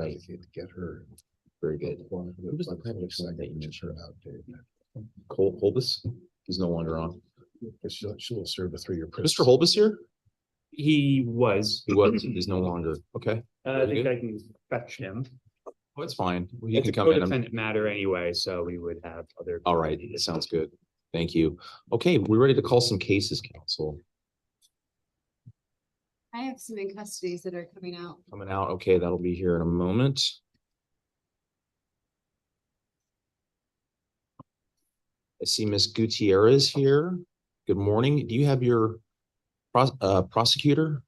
right. Get her. Very good. Who was the private son that you mentioned? Holbus? He's no longer on. She'll serve a 3-year. Mr. Holbus here? He was. He's no longer. Okay. I think I can fetch him. Oh, it's fine. He It's can a come in. codependent matter anyway, so we would have other. All right. Sounds good. Thank you. Okay, we're ready to call some cases, counsel. I have some in custodies that are coming out. Coming out. Okay, that'll be here in a moment. I see Miss Gutierrez here. Good morning. Do you have your prosecutor?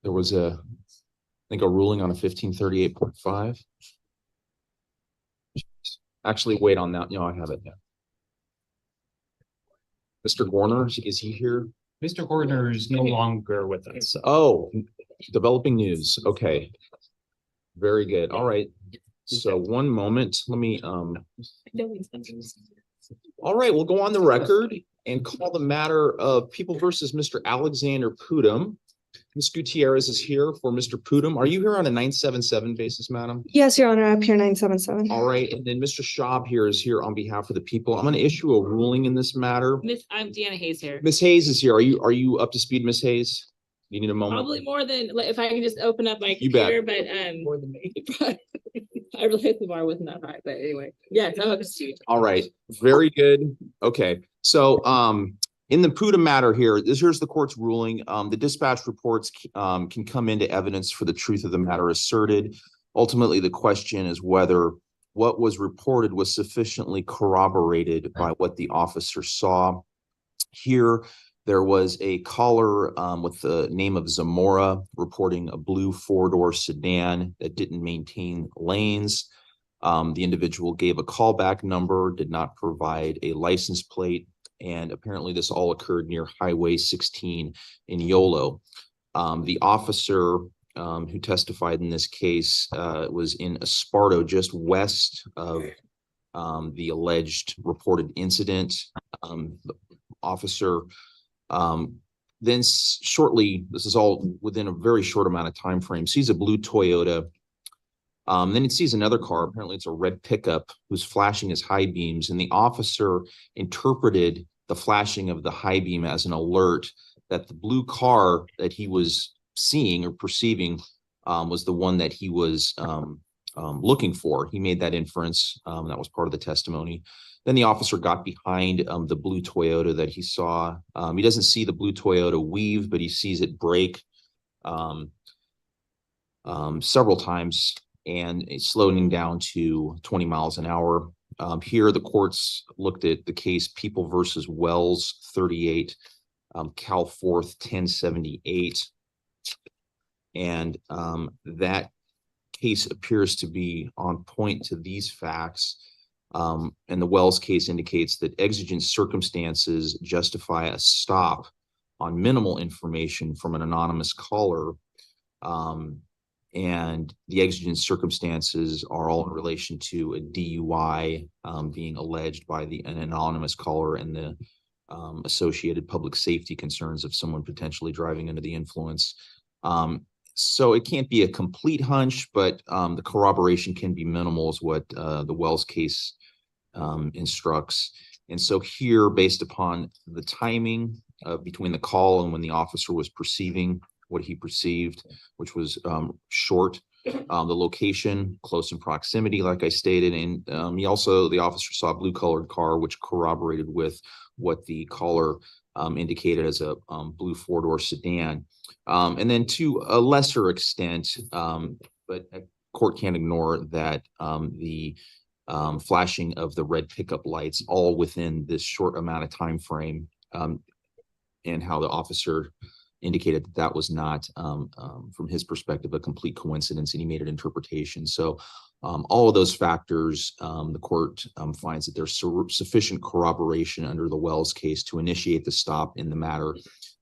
There was I think a ruling on a 1538.5. Actually, wait on that. No, I have it now. Mr. Gorner, is he here? Mr. Gordner is no longer with us. Oh, developing news. Okay. Very good. All right. So one moment. Let me all right, we'll go on the record and call the matter of People versus Mr. Alexander Pudum. Ms. Gutierrez is here for Mr. Pudum. Are you here on a 977 basis, madam? Yes, Your Honor, up here 977. All right, and then Mr. Schaub here is here on behalf of the people. I'm going to issue a ruling in this matter. I'm Deanna Hayes here. Ms. Hayes is here. Are you up to speed, Ms. Hayes? You need a moment. Probably more than, if I can just open up my You bet. computer, but more than me. I realized the bar wasn't that high, but anyway, yes, I'm up to speed. All right, very good. Okay, so in the Pudum matter here, here's the court's ruling. The dispatch reports can come into evidence for the truth of the matter asserted. Ultimately, the question is whether what was reported was sufficiently corroborated by what the officer saw. Here, there was a caller with the name of Zamora reporting a blue 4-door sedan that didn't maintain lanes. The individual gave a callback number, did not provide a license plate, and apparently this all occurred near Highway 16 in Yolo. The officer who testified in this case was in Esparto, just west of the alleged reported incident. The officer then shortly, this is all within a very short amount of time frame, sees a blue Toyota. Then it sees another car, apparently it's a red pickup, who's flashing his high beams, and the officer interpreted the flashing of the high beam as an alert that the blue car that he was seeing or perceiving was the one that he was looking for. He made that inference. That was part of the testimony. Then the officer got behind the blue Toyota that he saw. He doesn't see the blue Toyota weave, but he sees it brake several times and it's slowing down to 20 miles an hour. Here, the courts looked at the case People versus Wells 38, Cal 4th 1078. And that case appears to be on point to these facts. And the Wells case indicates that exigent circumstances justify a stop on minimal information from an anonymous caller. And the exigent circumstances are all in relation to a DUI being alleged by an anonymous caller and the associated public safety concerns of someone potentially driving under the influence. So it can't be a complete hunch, but the corroboration can be minimal is what the Wells case instructs. And so here, based upon the timing between the call and when the officer was perceiving what he perceived, which was short, the location, close in proximity, like I stated, and the officer saw a blue colored car, which corroborated with what the caller indicated as a blue 4-door sedan. And then to a lesser extent, but a court can't ignore that the flashing of the red pickup lights all within this short amount of time frame, and how the officer indicated that was not, from his perspective, a complete coincidence, and he made an interpretation. So all of those factors, the court finds that there's sufficient corroboration under the Wells case to initiate the stop in the matter,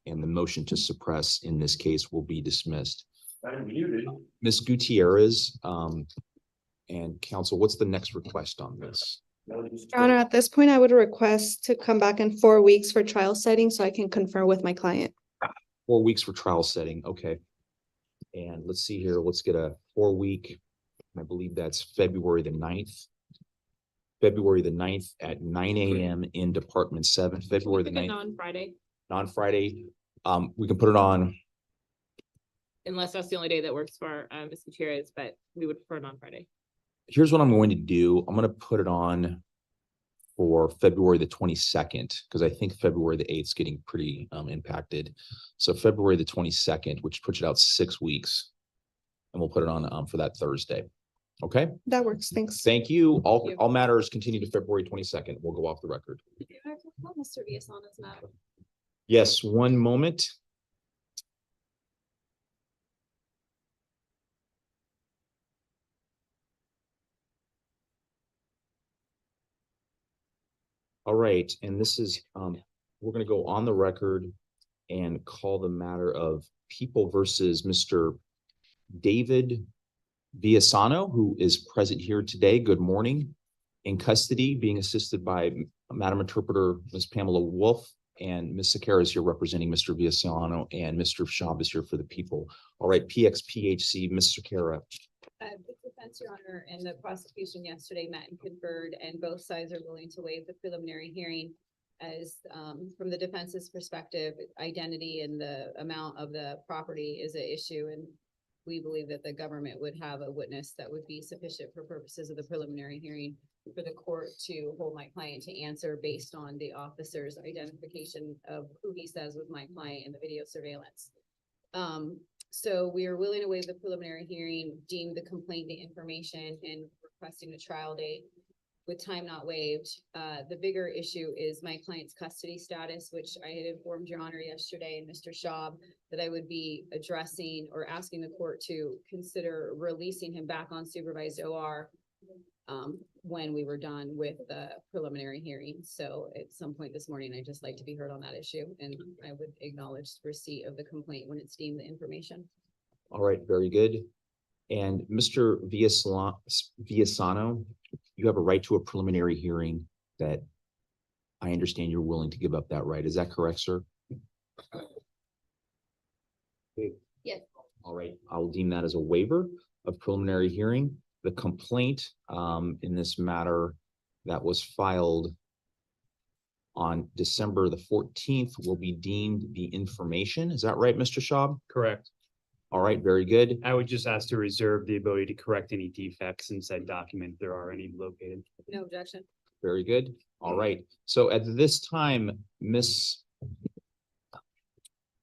and the motion to suppress in this case will be dismissed. Ms. Gutierrez and counsel, what's the next request on this? Your Honor, at this point, I would request to come back in 4 weeks for trial setting so I can confer with my client. 4 weeks for trial setting. Okay. And let's see here. Let's get a 4-week I believe that's February the 9th. February the 9th at 9 a.m. in Department 7, February the 9th, On Friday, non-Friday. We can put it on, unless that's the only day that works for Ms. Gutierrez, but we would prefer it on Friday. here's what I'm going to do. I'm going to put it on for February the 22nd, because I think February the 8th is getting pretty impacted. So February the 22nd, which puts it out 6 weeks. And we'll put it on for that Thursday. Okay, That works. Thanks. thank you. All, Thank you. all matters continue to February 22nd. We'll go off the record. Mr. Viasana's not. Yes, one moment. All right, and this is, we're gonna go on the record and call the matter of People versus Mr. David Viasano, who is present here today. Good morning. In custody, being assisted by Madam Interpreter, Ms. Pamela Wolf, and Ms. Sakara is here representing Mr. Viasano, and Mr. Schaub is here for the people. All right, PXPHC, Ms. Sakara. The defense, Your Honor, and the prosecution yesterday met and conferred, and both sides are willing to waive the preliminary hearing. As from the defense's perspective, identity and the amount of the property is an issue, and we believe that the government would have a witness that would be sufficient for purposes of the preliminary hearing for the court to hold my client to answer based on the officer's identification of who he says was my client in the video surveillance. So we are willing to waive the preliminary hearing, deem the complaint the information, and requesting a trial date with time not waived. The bigger issue is my client's custody status, which I had informed Your Honor yesterday and Mr. Schaub that I would be addressing or asking the court to consider releasing him back on supervised OR when we were done with the preliminary hearing. So at some point this morning, I'd just like to be heard on that issue, and I would acknowledge receipt of the complaint when it's deemed the information. All right, very good. And Mr. Viasano, you have a right to a preliminary hearing that I understand you're willing to give up that right. Is that correct, sir? Yes. All right, I'll deem that as a waiver of preliminary hearing. The complaint in this matter that was filed on December the 14th will be deemed the information. Is that right, Mr. Schaub? Correct. All right, very good. I would just ask to reserve the ability to correct any defects in said document if there are any located. No objection. Very good. All right. So at this time, Miss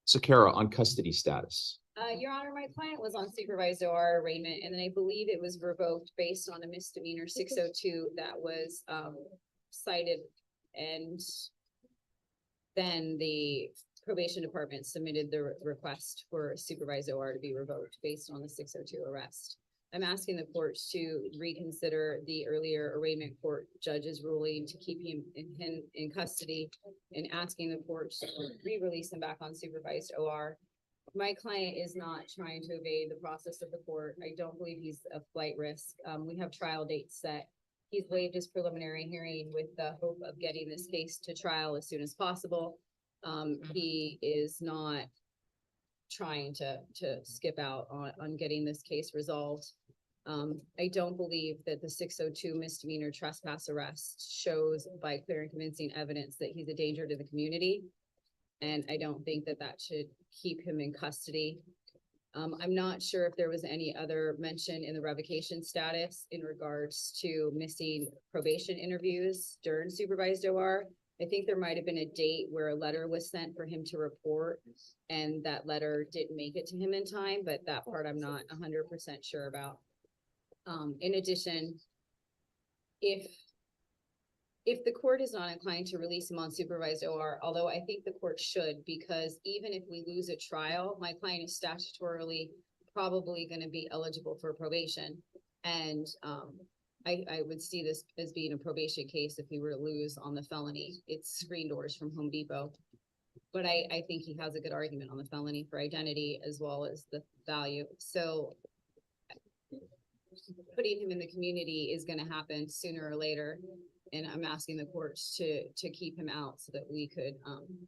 Sakara on custody status. Your Honor, my client was on supervised OR arraignment, and then I believe it was revoked based on a misdemeanor 602 that was cited, and then the probation department submitted the request for supervised OR to be revoked based on the 602 arrest. I'm asking the courts to reconsider the earlier arraignment court judge's ruling to keep him in custody, and asking the courts to re-release him back on supervised OR. My client is not trying to evade the process of the court. I don't believe he's a flight risk. We have trial dates set. He's waived his preliminary hearing with the hope of getting this case to trial as soon as possible. He is not trying to skip out on getting this case resolved. I don't believe that the 602 misdemeanor trespass arrest shows by clear and convincing evidence that he's a danger to the community. And I don't think that that should keep him in custody. I'm not sure if there was any other mention in the revocation status in regards to missing probation interviews during supervised OR. I think there might have been a date where a letter was sent for him to report, and that letter didn't make it to him in time, but that part I'm not 100% sure about. In addition, if the court is not inclined to release him on supervised OR, although I think the court should, because even if we lose a trial, my client is statutorily probably going to be eligible for probation. And I would see this as being a probation case if he were to lose on the felony. It's screen doors from Home Depot. But I think he has a good argument on the felony for identity as well as the value. So putting him in the community is going to happen sooner or later. And I'm asking the courts to keep him out so that we could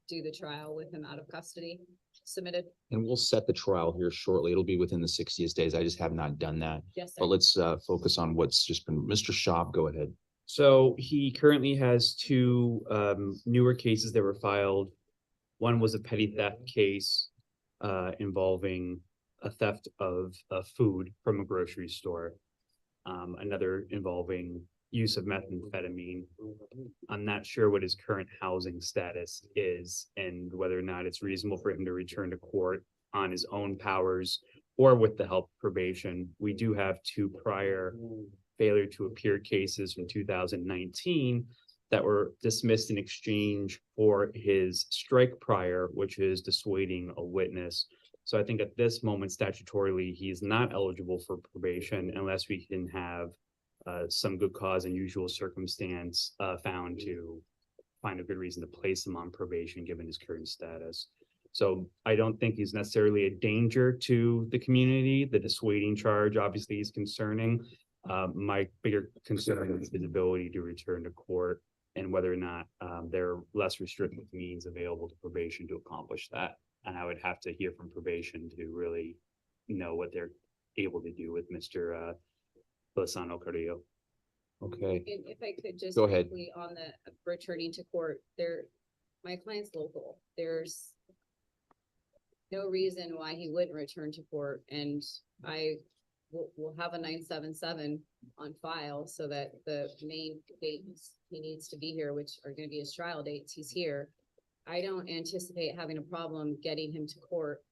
do the trial with him out of custody. submitted. And we'll set the trial here shortly. It'll be within the 60th days. I just have not done that. Yes, sir. But let's focus on what's just been, Mr. Schaub, go ahead. So he currently has two newer cases that were filed. One was a petty theft case involving a theft of food from a grocery store. Another involving use of methamphetamine. I'm not sure what his current housing status is and whether or not it's reasonable for him to return to court on his own powers or with the help of probation. We do have two prior failure to appear cases from 2019 that were dismissed in exchange for his strike prior, which is dissuading a witness. So I think at this moment, statutorily, he's not eligible for probation unless we can have some good cause and usual circumstance found to find a good reason to place him on probation given his current status. So I don't think he's necessarily a danger to the community. The dissuading charge obviously is concerning. My bigger concern is his ability to return to court and whether or not there are less restrictive means available to probation to accomplish that. And I would have to hear from probation to really know what they're able to do with Mr. Lozano Carrillo. Okay, And if I could just Go ahead. quickly on the returning to court, my client's local. There's no reason why he wouldn't return to court, and I will have a 977 on file so that the main dates he needs to be here, which are going to be his trial dates, he's here. I don't anticipate having a problem getting him to court.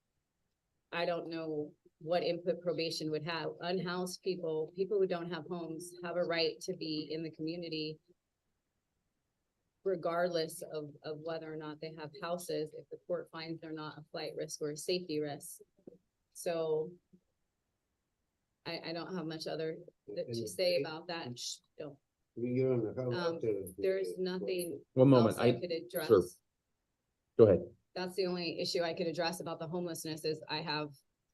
I don't know what input probation would have. Unhoused people who don't have homes have a right to be in the community regardless of whether or not they have houses, if the court finds they're not a flight risk or a safety risk. So I don't have much other to say about that. Don't. There's nothing one moment. else I could address. Sure. Go ahead. That's the only issue I could address about the homelessness is I have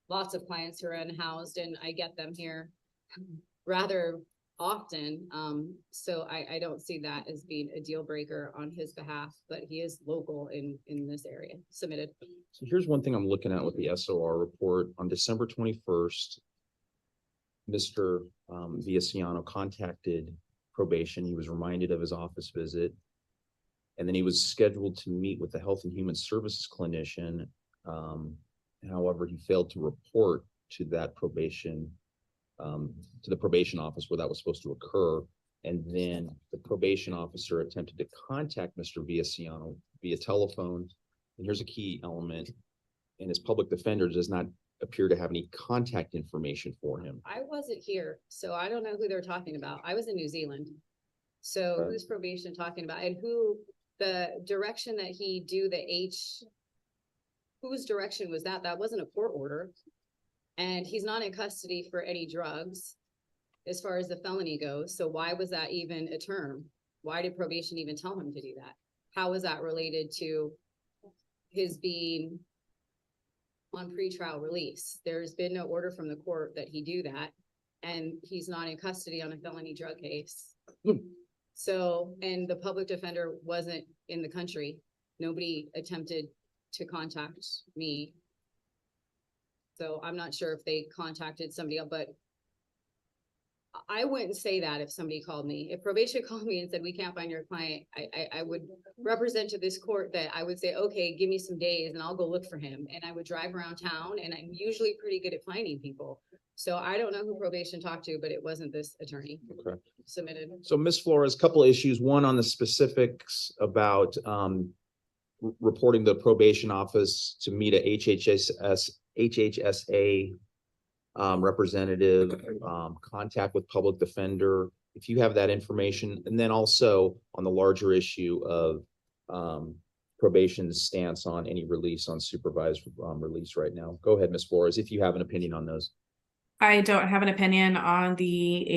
lots of clients who are unhoused and I get them here rather often. So I don't see that as being a deal breaker on his behalf, but he is local in this area. Submitted. So here's one thing I'm looking at with the SOR report. On December 21st, Mr. Villaciano contacted probation. He was reminded of his office visit. And then he was scheduled to meet with the Health and Human Services clinician. However, he failed to report to that probation, to the probation office where that was supposed to occur. And then the probation officer attempted to contact Mr. Villaciano via telephone. And here's a key element. And his public defender does not appear to have any contact information for him. I wasn't here, so I don't know who they're talking about. I was in New Zealand. So Okay. who's probation talking about and who the direction that he do whose direction was that? That wasn't a court order. And he's not in custody for any drugs as far as the felony goes. So why was that even a term? Why did probation even tell him to do that? How was that related to his being on pretrial release? There's been no order from the court that he do that. And he's not in custody on a felony drug case. So, and the public defender wasn't in the country. Nobody attempted to contact me. So I'm not sure if they contacted somebody else, but I wouldn't say that if somebody called me. If probation called me and said, we can't find your client, I would represent to this court that I would say, okay, give me some days and I'll go look for him. And I would drive around town and I'm usually pretty good at finding people. So I don't know who probation talked to, but it wasn't this attorney. Okay. Submitted. So Ms. Flores, a couple of issues. One on the specifics about reporting the probation office to meet a HHSA representative, contact with public defender, if you have that information, and then also on the larger issue of probation's stance on any release on supervised release right now. Go ahead, Ms. Flores, if you have an opinion on those. I don't have an opinion on the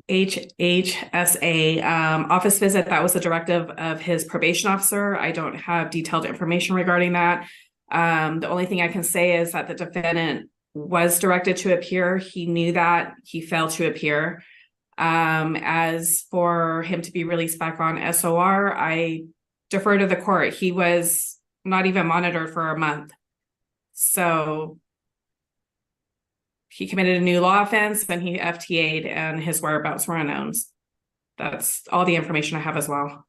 HHSA office visit. That was the directive of his probation officer. I don't have detailed information regarding that. The only thing I can say is that the defendant was directed to appear. He knew that. He failed to appear. As for him to be released back on SOR, I defer to the court. He was not even monitored for a month. So he committed a new law offense and he FTA'd and his whereabouts were unknown. That's all the information I have as well.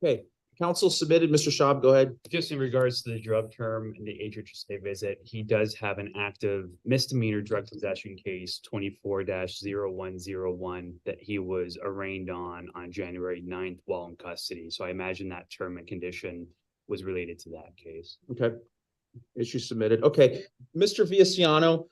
Okay, counsel submitted, Mr. Schaub, go ahead. Just in regards to the drug term and the HHSA visit, he does have an active misdemeanor drug possession case 24-0101 that he was arraigned on January 9th while in custody. So I imagine that term and condition was related to that case. Okay. Issue submitted. Okay, Mr. Viaciano,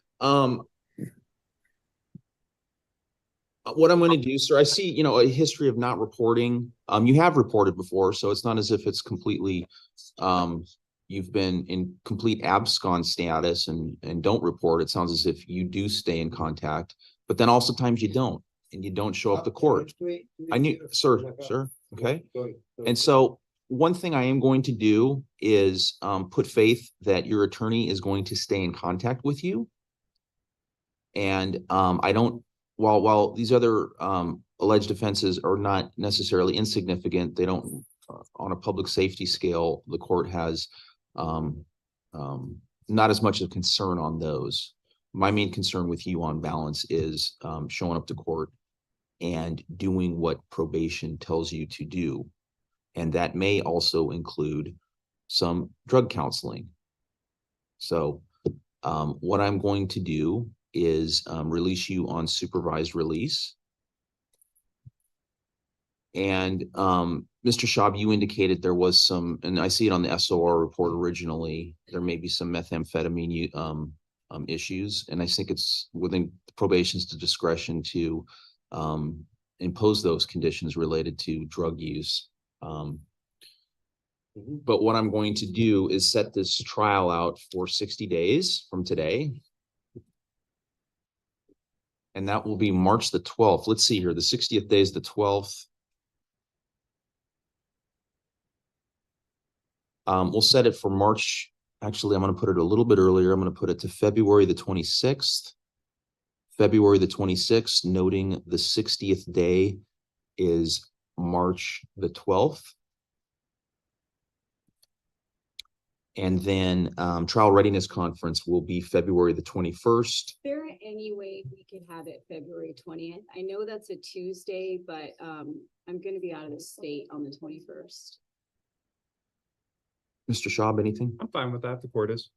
what I'm going to do, sir, I see, you know, a history of not reporting. You have reported before, so it's not as if it's completely, you've been in complete abscond status and don't report. It sounds as if you do stay in contact, but then also times you don't, and you don't show up to court. I knew, sir, okay. And so one thing I am going to do is put faith that your attorney is going to stay in contact with you. And I don't, while these other alleged offenses are not necessarily insignificant, they don't, on a public safety scale, the court has not as much of concern on those. My main concern with you on balance is showing up to court and doing what probation tells you to do. And that may also include some drug counseling. So what I'm going to do is release you on supervised release. And Mr. Schaub, you indicated there was some, and I see it on the SOR report originally, there may be some methamphetamine issues. And I think it's within probation's discretion to impose those conditions related to drug use. But what I'm going to do is set this trial out for 60 days from today. And that will be March the 12th. Let's see here. The 60th day is the 12th. We'll set it for March. Actually, I'm going to put it a little bit earlier. I'm going to put it to February the 26th. February the 26th, noting the 60th day is March the 12th. And then trial readiness conference will be February the 21st. Is there any way we could have it February 20th? I know that's a Tuesday, but I'm gonna be out of the state on the 21st. Mr. Schaub, anything? I'm fine with that. The court is.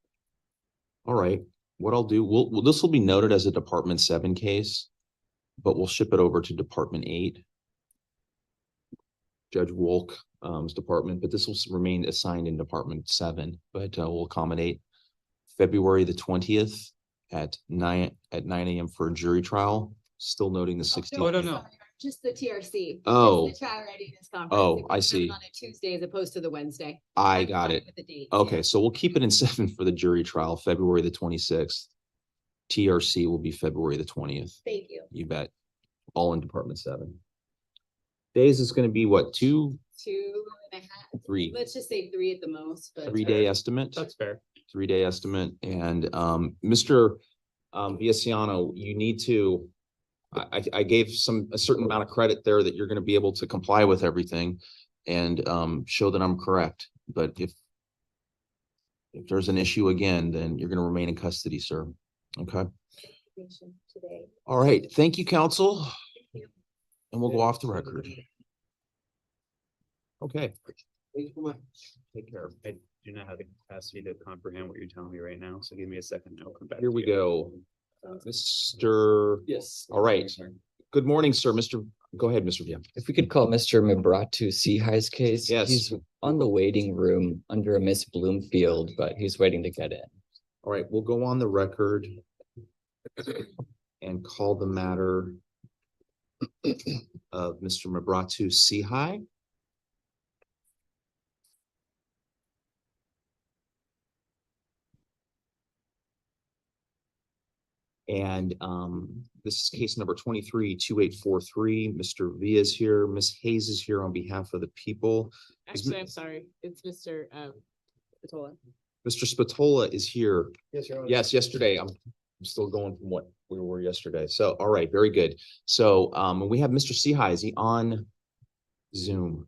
All right. What I'll do, this will be noted as a Department 7 case, but we'll ship it over to Department 8. Judge Wolk's department, but this will remain assigned in Department 7, but we'll accommodate February the 20th at 9 a.m. for a jury trial, still noting the 60th. no, no. Just the TRC. Oh. Just the trial readiness conference. Oh, It I was see. On a Tuesday as opposed to the Wednesday. I I'm got fine it. with the date, Okay, yeah. so we'll keep it in 7 for the jury trial, February the 26th. TRC will be February the 20th. Thank you. You bet. All in Department 7. Days is going to be what, 2, 2.5. 3, Let's just say 3 at the most, but. 3-day estimate? That's fair. 3-day estimate. And Mr. Viaciano, you need to, I gave a certain amount of credit there that you're going to be able to comply with everything and show that I'm correct. But if there's an issue again, then you're going to remain in custody, sir. Okay. Today. All right. Thank you, counsel. you. And we'll go off the record. Okay. Take care. I do not have the capacity to comprehend what you're telling me right now, so give me a second and I'll come back. Here to we you. go. Mr. Yes. All right. Good morning, sir. Go ahead, Mr. Via. If we could call Mr. Mabratu Sihai's case. Yes. He's on the waiting room under a Miss Bloomfield, but he's waiting to get in. All right, we'll go on the record and call the matter of Mr. Mabratu Sihai. And this is case number 23-2843. Mr. Villa is here. Ms. Hayes is here on behalf of the people. Actually, I'm sorry. It's Mr. Patola. Mr. Spatola is here. Yes, Your Honor. Yes, yesterday. I'm still going from what we were yesterday. So, all right, very good. So we have Mr. Sihai. Is he on Zoom?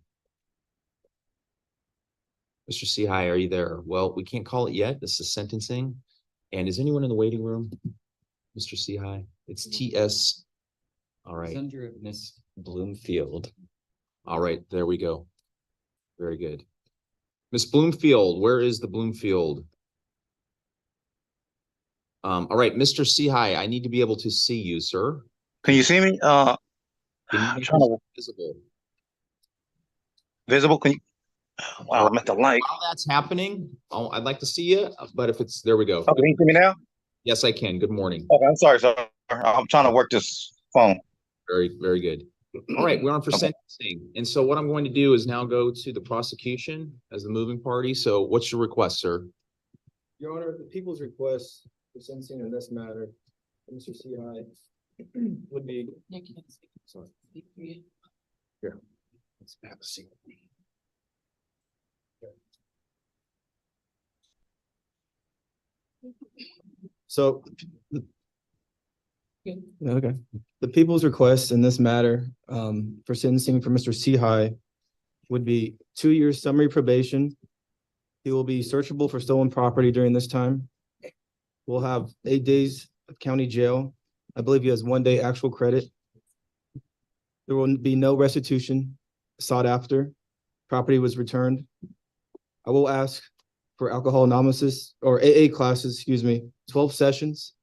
Mr. Sihai, are you there? Well, we can't call it yet. This is sentencing. And is anyone in the waiting room? Mr. Sehi? It's TS. All It's right. under Miss Bloomfield. All right, there we go. Very good. Miss Bloomfield, where is the Bloomfield? All right, Mr. Sehi, I need to be able to see you, sir. Can you see me? Can you I'm make trying to yourself visible? visible. Can you? Wow, I'm at the light. While that's happening, I'd like to see you, but if it's, there we go. Oh, can you see me now? Yes, I can. Good morning. Okay, I'm sorry, sir. I'm trying to work this phone. Very, very good. All right, we're on for Okay. sentencing. And so what I'm going to do is now go to the prosecution as the moving party. So what's your request, sir? Your Honor, the people's request for sentencing in this matter, Mr. Sehi, would be. Sorry. Here. Let's have a seat. So. Okay, the people's request in this matter, for sentencing for Mr. Sehi would be 2 years summary probation. He will be searchable for stolen property during this time. We'll have 8 days of county jail. I believe he has 1 day actual credit. There will be no restitution sought after. Property was returned. I will ask for alcohol anonymous or AA classes, 12 sessions.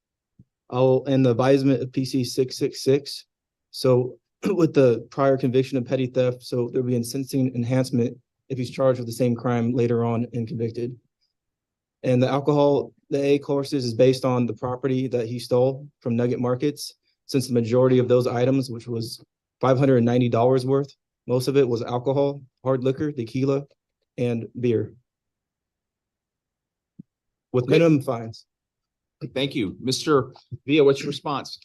And the advisement of PC 666. So with the prior conviction of petty theft, so there'll be a sentencing enhancement if he's charged with the same crime later on and convicted. And the AA courses is based on the property that he stole from Nugget Markets, since the majority of those items, which was $590 worth, most of it was alcohol, hard liquor, tequila, and beer. With minimum fines. Thank you. Mr. Villa, what's your response?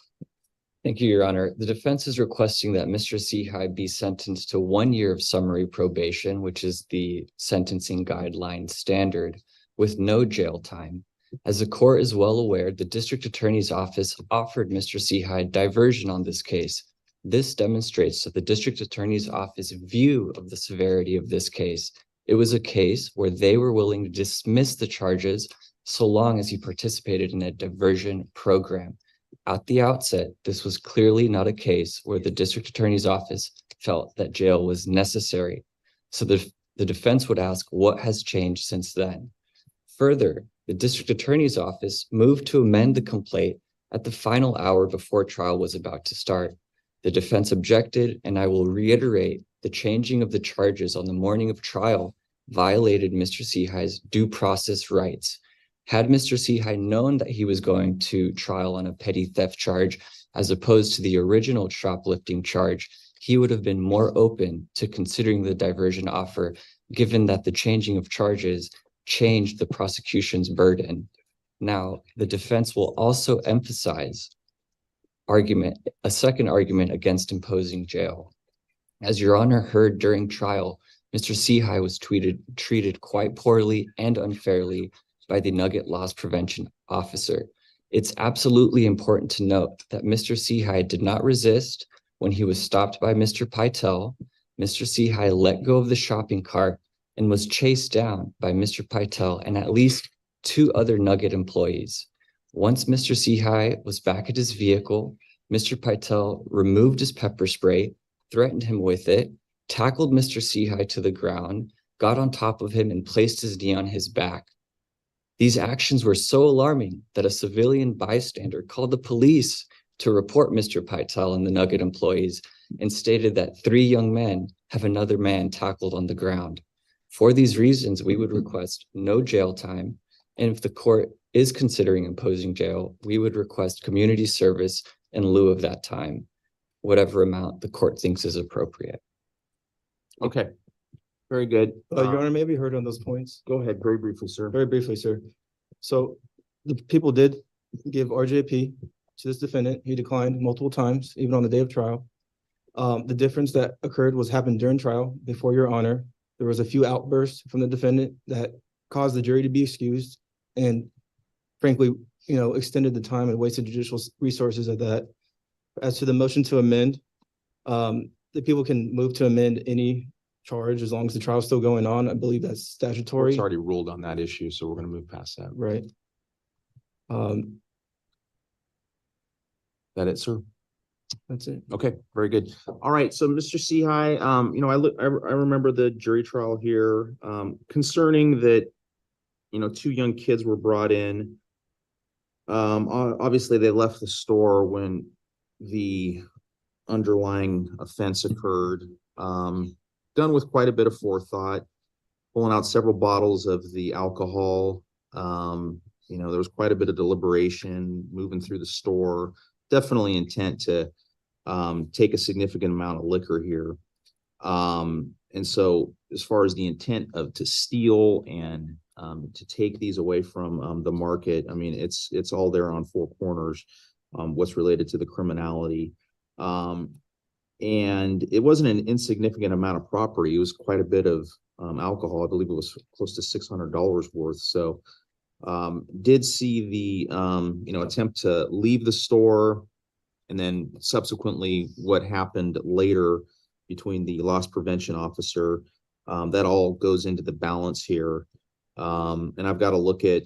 Thank you, Your Honor. The defense is requesting that Mr. Sehi be sentenced to 1 year of summary probation, which is the sentencing guideline standard, with no jail time. As the court is well aware, the district attorney's office offered Mr. Sehi diversion on this case. This demonstrates that the district attorney's office view of the severity of this case. It was a case where they were willing to dismiss the charges so long as he participated in a diversion program. At the outset, this was clearly not a case where the district attorney's office felt that jail was necessary. So the defense would ask, what has changed since then? Further, the district attorney's office moved to amend the complaint at the final hour before trial was about to start. The defense objected, and I will reiterate, the changing of the charges on the morning of trial violated Mr. Sehi's due process rights. Had Mr. Sehi known that he was going to trial on a petty theft charge, as opposed to the original shoplifting charge, he would have been more open to considering the diversion offer, given that the changing of charges changed the prosecution's burden. Now, the defense will also emphasize a second argument against imposing jail. As Your Honor heard during trial, Mr. Sehi was treated quite poorly and unfairly by the Nugget Loss Prevention Officer. It's absolutely important to note that Mr. Sehi did not resist when he was stopped by Mr. Pytel. Mr. Sehi let go of the shopping cart and was chased down by Mr. Pytel and at least 2 other Nugget employees. Once Mr. Sehi was back at his vehicle, Mr. Pytel removed his pepper spray, threatened him with it, tackled Mr. Sehi to the ground, got on top of him, and placed his knee on his back. These actions were so alarming that a civilian bystander called the police to report Mr. Pytel and the Nugget employees and stated that 3 young men have another man tackled on the ground. For these reasons, we would request no jail time. And if the court is considering imposing jail, we would request community service in lieu of that time, whatever amount the court thinks is appropriate. Okay, very good. Your Honor, maybe heard on those points. Go ahead, very briefly, sir. Very briefly, sir. So the people did give RJP to this defendant. He declined multiple times, even on the day of trial. The difference that occurred happened during trial before Your Honor. There was a few outbursts from the defendant that caused the jury to be excused and frankly, extended the time and wasted judicial resources at that. As to the motion to amend, the people can move to amend any charge as long as the trial is still going on. I believe that's statutory. It's already ruled on that issue, so we're going to move past that. Right. Um, That it, sir? that's it. Okay, very good. All right, so Mr. Sehi, I remember the jury trial here, concerning that, two young kids were brought in. Obviously they left the store when the underlying offense occurred. Done with quite a bit of forethought, pulling out several bottles of the alcohol. There was quite a bit of deliberation, moving through the store, definitely intent to take a significant amount of liquor here. And so as far as the intent of to steal and to take these away from the market, I mean, it's all there on four corners, what's related to the criminality. And it wasn't an insignificant amount of property. It was quite a bit of alcohol. I believe it was close to $600 worth. So did see the attempt to leave the store, and then subsequently what happened later between the loss prevention officer. That all goes into the balance here. And I've got to look at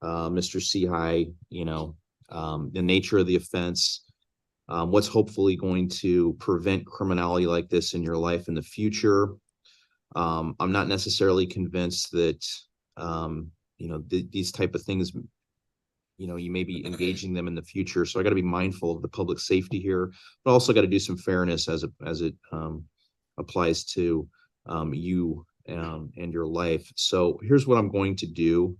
Mr. Sehi, the nature of the offense, what's hopefully going to prevent criminality like this in your life in the future. I'm not necessarily convinced that, these type of things, you may be engaging them in the future. So I got to be mindful of the public safety here, but also got to do some fairness as it applies to you and your life. So here's what I'm going to do.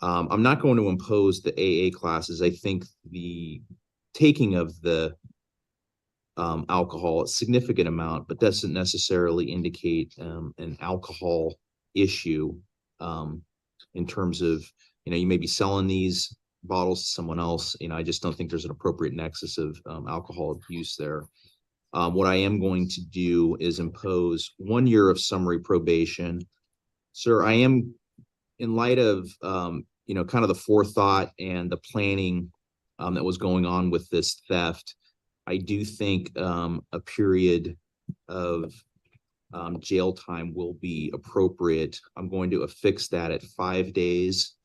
I'm not going to impose the AA classes. I think the taking of the alcohol, a significant amount, but doesn't necessarily indicate an alcohol issue in terms of, you may be selling these bottles to someone else. I just don't think there's an appropriate nexus of alcohol abuse there. What I am going to do is impose 1 year of summary probation. Sir, I am, in light of, kind of the forethought and the planning that was going on with this theft, I do think a period of jail time will be appropriate. I'm going to affix that at 5 days.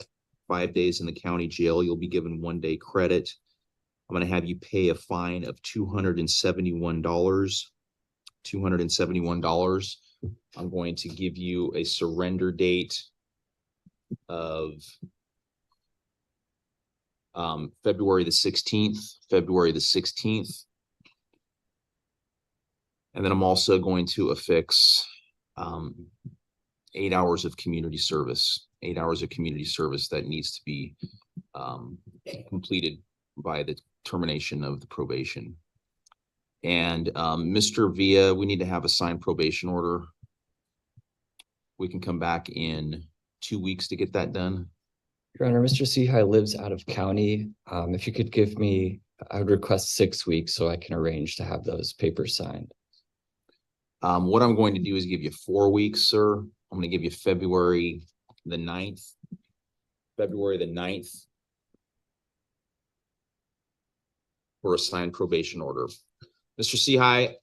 5 days in the county jail. You'll be given 1 day credit. I'm going to have you pay a fine of $271. $271. I'm going to give you a surrender date of February the 16th. February the 16th. And then I'm also going to affix 8 hours of community service. 8 hours of community service that needs to be completed by the termination of the probation. And Mr. Villa, we need to have a signed probation order. We can come back in 2 weeks to get that done. Your Honor, Mr. Sehi lives out of county. If you could give me, I would request 6 weeks so I can arrange to have those papers signed. What I'm going to do is give you 4 weeks, sir. I'm going to give you February the 9th. February the 9th. For a signed probation order. Mr. Sehi,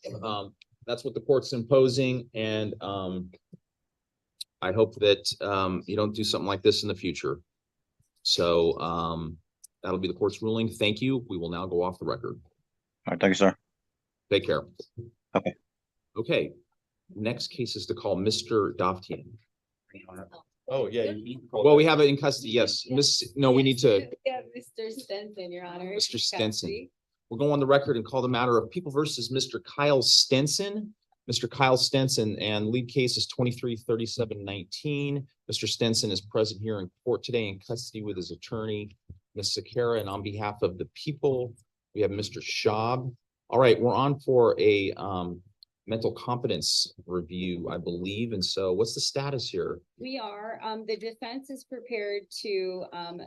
that's what the court's imposing, and I hope that you don't do something like this in the future. So that'll be the court's ruling. Thank you. We will now go off the record. All right, thank you, sir. Take care. Okay. Okay. Next case is to call Mr. Doftian. Oh, yeah. Well, we have it in custody. Yes. No, we need to. Yeah, Mr. Stenson, Your Honor. Mr. Stenson. We'll go on the record and call the matter of People versus Mr. Kyle Stenson. Mr. Kyle Stenson, and lead case is 233719. Mr. Stenson is present here in court today in custody with his attorney, Ms. Sakara, and on behalf of the people, we have Mr. Schaub. All right, we're on for a mental competence review, I believe. And so what's the status here? We are, the defense is prepared to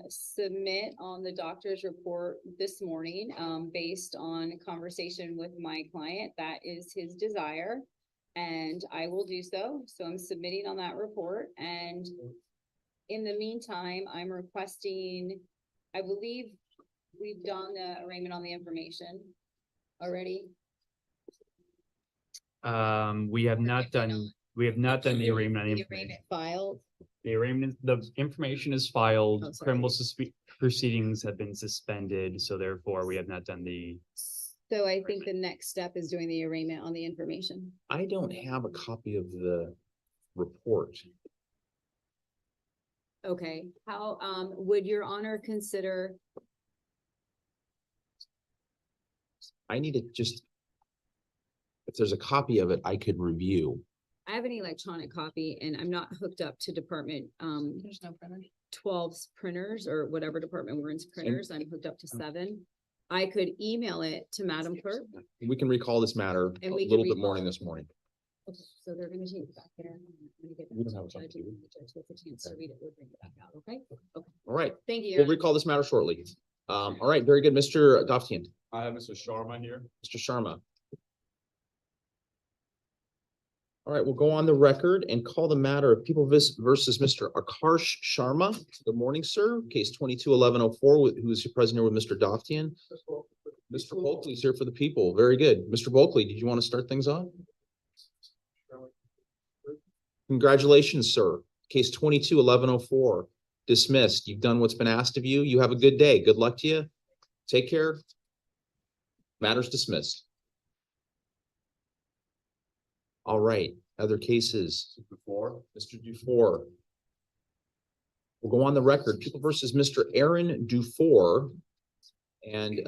submit on the doctor's report this morning, based on a conversation with my client. That is his desire, and I will do so. So I'm submitting on that report. And in the meantime, I'm requesting, I believe we've done the arraignment on the information already. We have not done the arraignment on The information. arraignment filed. The arraignment, the information is filed, Oh, sorry. criminal proceedings have been suspended, so therefore we have not done the. So I think the next step is doing the arraignment on the information. I don't have a copy of the report. Okay, how, would your honor consider, I need to just. If there's a copy of it, I could review. I have an electronic copy and I'm not hooked up to department, There's no printer. 12's printers or whatever department we're in's printers. I'm hooked up to 7. I could email it to Madam Clerk. We can recall this matter a And we can little bit recall morning it. this morning. Okay, so they're gonna take it back there. I'm gonna get We back don't to have a the judge, copy, do and when the judge gets a chance to read it, we'll bring it back out, okay? Okay, All right, thank you. Your we'll Honor. recall this matter shortly. All right, very good. Mr. Doftian, I have Mr. Sharma here. Mr. Sharma. All right, we'll go on the record and call the matter of People versus Mr. Akarsh Sharma. Good morning, sir. Case 22-1104, who is present here with Mr. Doftian. Mr. Bulkley is here for the people. Very good. Mr. Bulkley, did you want to start things off? Congratulations, sir. Case 22-1104, dismissed. You've done what's been asked of you. You have a good day. Good luck to you. Take care. Matters dismissed. All right, other cases. Mr. Dufour. We'll go on the record. People versus Mr. Aaron Dufour. And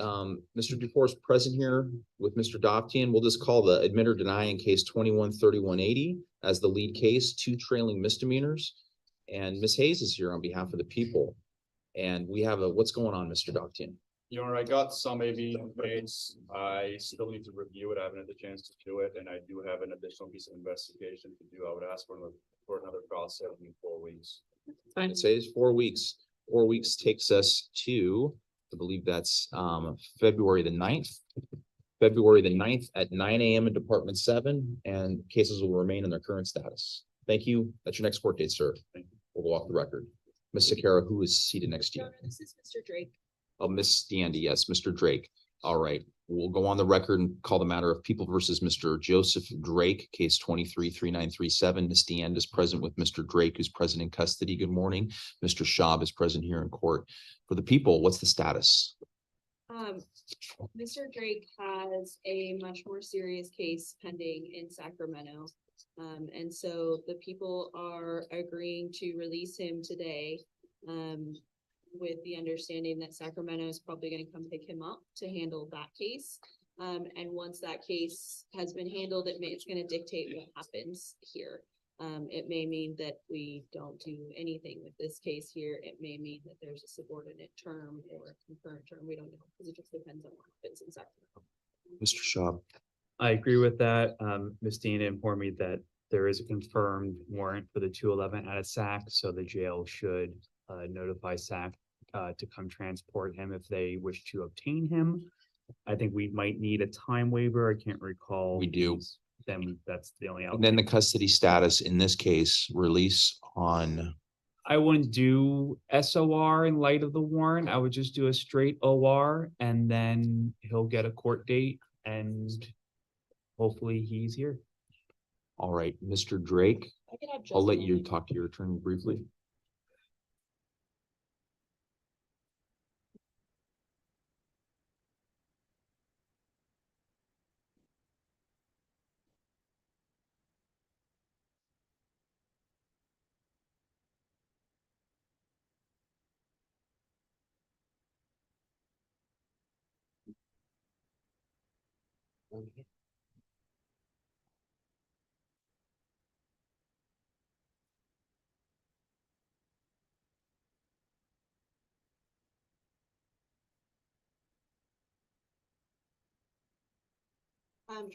Mr. Dufour is present here with Mr. Doftian. We'll just call the admit or deny in case 21-3180 as the lead case, 2 trailing misdemeanors. And Ms. Hayes is here on behalf of the people. And we have what's going on, Mr. Doftian? Your Honor, I got some AV complaints. I still need to review it. I haven't had the chance to do it, and I do have an additional piece of investigation to do. I would ask for another trial setting in 4 weeks. Fine. It says 4 weeks. 4 weeks takes us to, I believe that's February the 9th. February the 9th at 9 a.m. in Department 7, and cases will remain in their current status. Thank you. That's your next court date, sir. We'll go off the record. Ms. Sakara, who is seated next to you? Your Honor, this is Mr. Drake. Oh, Miss Standy, yes, Mr. Drake. All right, we'll go on the record and call the matter of People versus Mr. Joseph Drake, case 23-3937. Ms. Deand is present with Mr. Drake, who's present in custody. Good morning. Mr. Schaub is present here in court. For the people, what's the status? Mr. Drake has a much more serious case pending in Sacramento. And so the people are agreeing to release him today. With the understanding that Sacramento is probably going to come pick him up to handle that case. And once that case has been handled, it's going to dictate what happens here. It may mean that we don't do anything with this case here. It may mean that there's a subordinate term or a concurrent term. We don't know, because it just depends on what happens in Sacramento. Mr. Schaub. I agree with that. Ms. Dana informed me that there is a confirmed warrant for the 211 out of SAC, so the jail should notify SAC to come transport him if they wish to obtain him. I think we might need a time waiver. I can't recall. We do. Then that's the only. And then the custody status in this case, release on. I wouldn't do SOR in light of the warrant. I would just do a straight OR and then he'll get a court date and hopefully he's here. All right, Mr. Drake, I could have I'll let you Justin- talk to your attorney briefly.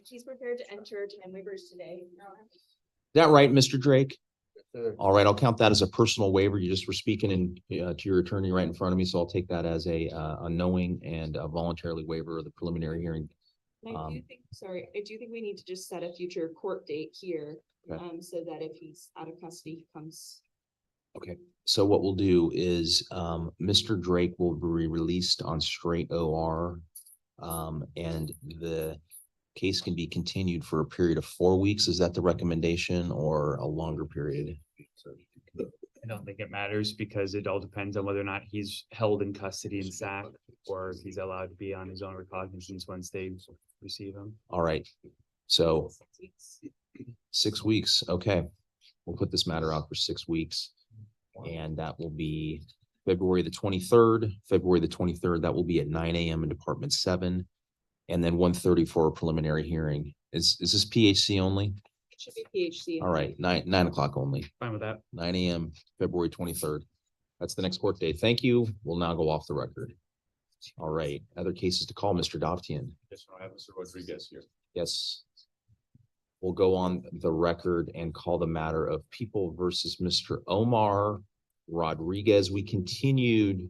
He's prepared to enter 10 waivers today. Is that right, Mr. Drake? All right, I'll count that as a personal waiver. You just were speaking to your attorney right in front of me, so I'll take that as a knowing and a voluntarily waiver of the preliminary hearing. I do think we need to just set a future court date here, Okay. so that if he's out of custody, he comes. Okay, so what we'll do is Mr. Drake will be released on straight OR. And the case can be continued for a period of 4 weeks. Is that the recommendation or a longer period? I don't think it matters because it all depends on whether or not he's held in custody in SAC or if he's allowed to be on his own recognizance once they receive him. All right. So 6 weeks. Okay. We'll put this matter out for 6 weeks. And that will be February the 23rd, that will be at 9 a.m. in Department 7. And then 1:30 for a preliminary hearing. Is this PHC only? Should be PHC. All right, 9 o'clock only, Fine with that. 9 a.m., February 23rd. That's the next court date. Thank you. We'll now go off the record. All right, other cases to call, Mr. Dovtian. Yes, I have Mr. Rodriguez here. Yes. We'll go on the record and call the matter of People versus Mr. Omar Rodriguez. We continued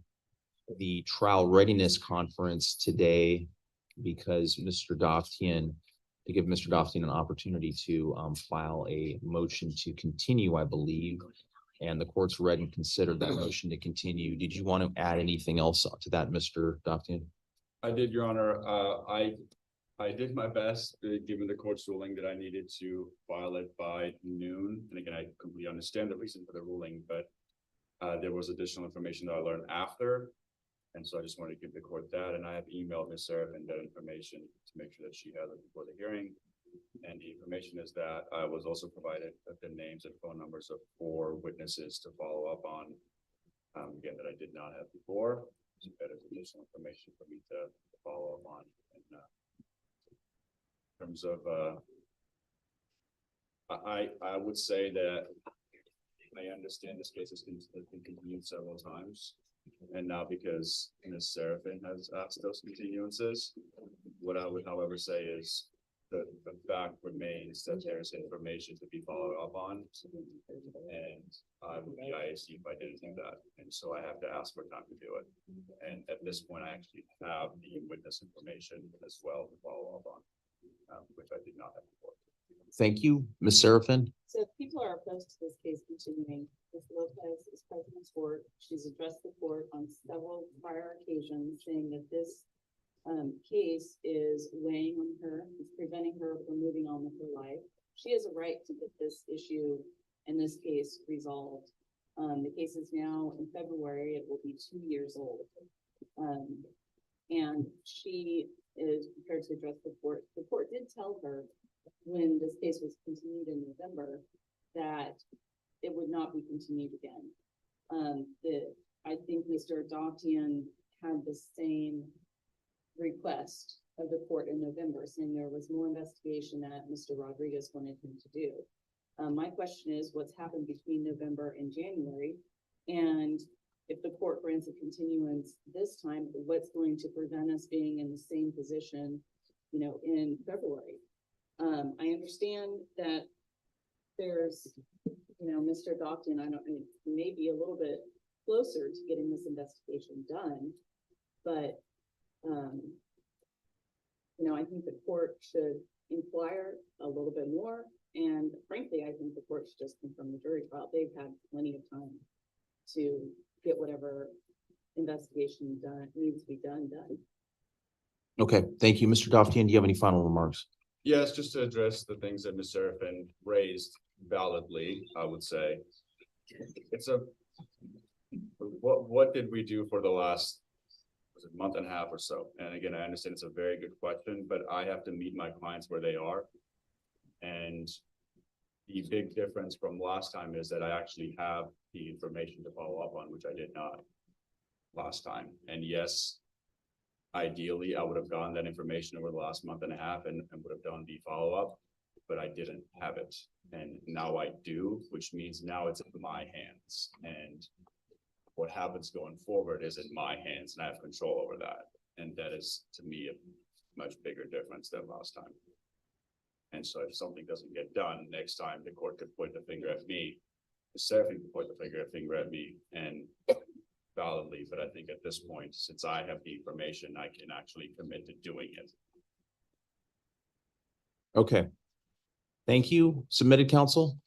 the trial readiness conference today because to give Mr. Dovtian an opportunity to file a motion to continue, I believe. And the court's read and considered that motion to continue. Did you want to add anything else to that, Mr. Dovtian? I did, Your Honor. I did my best, given the court's ruling that I needed to file it by noon. And again, I completely understand the reason for the ruling, but there was additional information that I learned after. And so I just wanted to give the court that, and I have emailed Ms. Seraphin that information to make sure that she has it before the hearing. And the information is that I was also provided with the names and phone numbers of 4 witnesses to follow up on. Again, that I did not have before. So that is additional information for me to follow up on. And in terms of, I would say that I understand this case has been continued several times. And now because Ms. Seraphin has asked those continuances, what I would however say is the fact remains that there's information to be followed up on. And I would be IAC if I didn't do that. And so I have to ask for time to do it. And at this point, I actually have the witness information as well to follow up on, which I did not have before. Thank you, Ms. Seraphin. So if people are opposed to this case continuing, Ms. Lopez is present in court. She's addressed the court on several prior occasions, saying that this case is weighing on her, it's preventing her from moving on with her life. She has a right to get this issue and this case resolved. The case is now in February, it will be 2 years old. And she is prepared to address the court. The court did tell her when this case was continued in November that it would not be continued again. I think Mr. Dovtian had the same request of the court in November, saying there was more investigation that Mr. Rodriguez wanted him to do. My question is, what's happened between November and January? And if the court grants a continuance this time, what's going to prevent us being in the same position, in February? I understand that there's, Mr. Dovtian, he may be a little bit closer to getting this investigation done, but I think the court should inquire a little bit more. And frankly, I think the court should just confirm the jury trial. They've had plenty of time to get whatever investigation needs to be done. Okay, thank you. Mr. Dovtian, do you have any final remarks? Yes, just to address the things that Ms. Seraphin raised validly, I would say. What did we do for the last month and a half or so? And again, I understand it's a very good question, but I have to meet my clients where they are. And the big difference from last time is that I actually have the information to follow up on, which I did not last time. And yes, ideally, I would have gotten that information over the last month and a half and would have done the follow-up, but I didn't have it. And now I do, which means now it's in my hands. And what happens going forward is in my hands and I have control over that. And that is, to me, a much bigger difference than last time. And so if something doesn't get done, next time the court could point the finger at me, the Seraphin could point the finger at me and validly, but I think at this point, since I have the information, I can actually commit to doing it. Okay. Thank you. Submitted, counsel.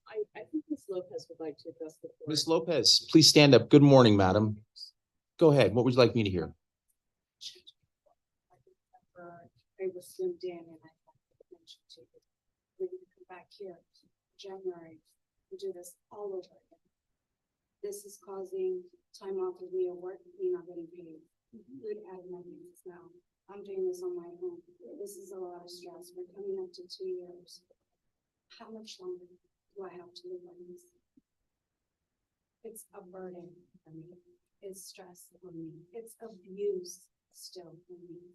I think Ms. Lopez would like to address the court. Ms. Lopez, please stand up. Good morning, madam. Go ahead. What would you like me to hear? I was zoomed in and I mentioned to you, we're going to come back here in January and do this all over again. This is causing time off of me at work, me not getting paid. Good out of my hands now. I'm doing this on my own. This is a lot of stress. We're coming up to 2 years. How much longer do I have to live like this? It's a burden for me. It's stress on me. It's abuse still for me.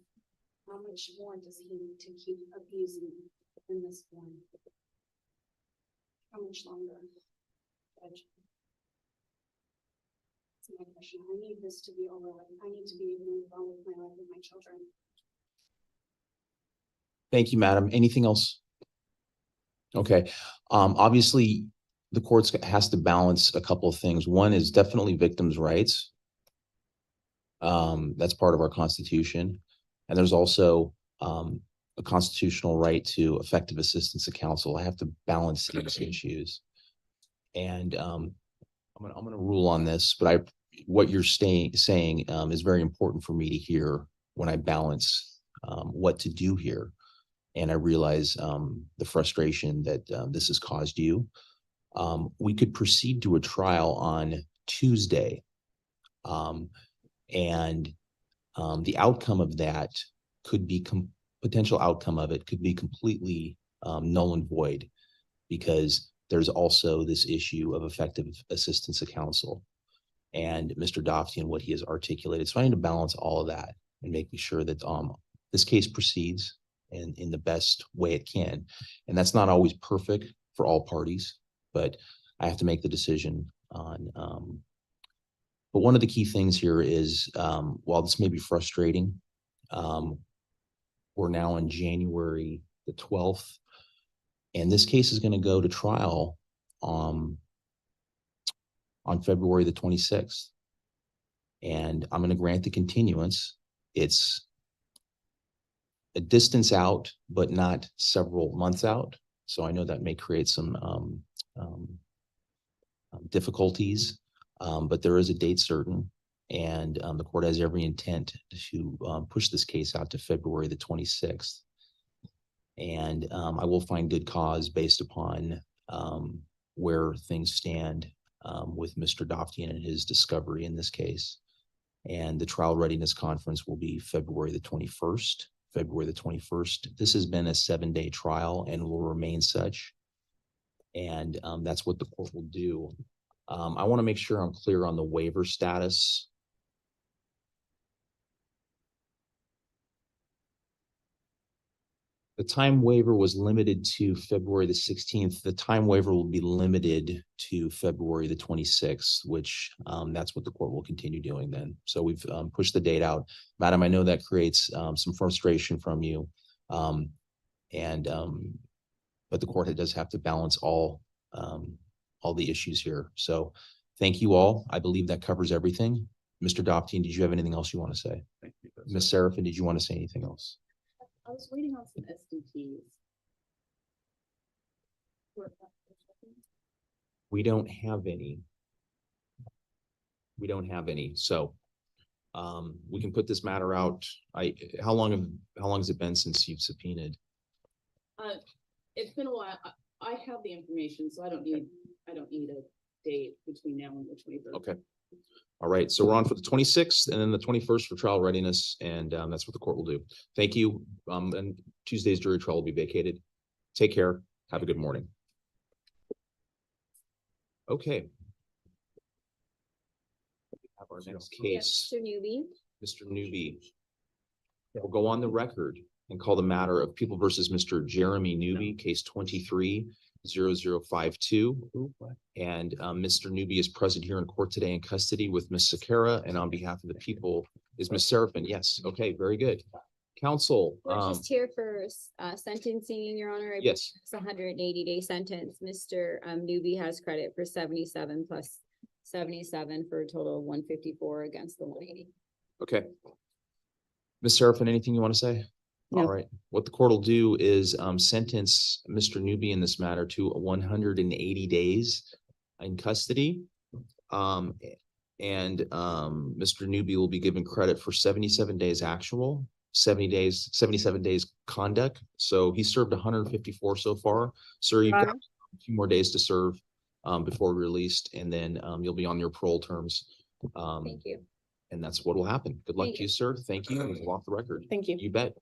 How much more does he need to keep abusing me in this form? How much longer? Judge? That's my question. I need this to be over with. I need to be able to move on with my life with my children. Thank you, madam. Anything else? Okay, obviously, the courts has to balance a couple of things. One is definitely victims' rights. That's part of our Constitution. And there's also a constitutional right to effective assistance of counsel. I have to balance these issues. And I'm gonna rule on this, but what you're saying is very important for me to hear when I balance what to do here. And I realize the frustration that this has caused you. We could proceed to a trial on Tuesday. And the outcome of that could be potential outcome of it could be completely null and void, because there's also this issue of effective assistance of counsel and Mr. Dofty and what he has articulated. So I need to balance all of that and making sure that this case proceeds in the best way it can. And that's not always perfect for all parties, but I have to make the decision on but one of the key things here is, while this may be frustrating, we're now on January the 12th, and this case is going to go to trial on February the 26th. And I'm going to grant the continuance. It's a distance out, but not several months out. So I know that may create some difficulties. But there is a date certain, and the court has every intent to push this case out to February the 26th. And I will find good cause based upon where things stand with Mr. Dofty and his discovery in this case. And the trial readiness conference will be February the 21st. February the 21st. This has been a 7-day trial and will remain such. And that's what the court will do. I want to make sure I'm clear on the waiver status. The time waiver was limited to February the 16th. The time waiver will be limited to February the 26th, which that's what the court will continue doing then. So we've pushed the date out. Madam, I know that creates some frustration from you. But the court does have to balance all the issues here. So thank you all. I believe that covers everything. Mr. Dofty, did you have anything else you want to say? Thank you. Ms. Seraphin, did you want to say anything else? I was waiting on some SDTs. We don't have any. We don't have any. So we can put this matter out. How long has it been since you've subpoenaed? It's been a while. I have the information, so I don't need a date between now and the 23rd. Okay. All right. So we're on for the 26th and then the 21st for trial readiness. And that's what the court will do. Thank you. And Tuesday's jury trial will be vacated. Take care. Have a good morning. Okay. Have our next case. Mr. Newby. Mr. Newby. We'll go on the record and call the matter of People versus Mr. Jeremy Newby, case 23-0052. And Mr. Newby is present here in court today in custody with Ms. Sakara, and on behalf of the people is Ms. Seraphin. Yes. Okay. Very good. Counsel. We're just here for sentencing, Your Honor. I Yes. It's a 180-day sentence. Mr. Newby has credit for 77 plus 77 for a total of 154 against the 180. Okay. Ms. Seraphin, anything you want to say? No. All right. What the court will do is sentence Mr. Newby in this matter to 180 days in custody. Mr. Newby will be given credit for 77 days actual, 77 days conduct. So he served 154 so far. Sir, you've got a few more days to serve. before released, and then you'll be on your parole terms. Thank you. And that's what will happen. Good luck Thank to you, sir. Thank you. And we'll off the record. Thank you. You bet.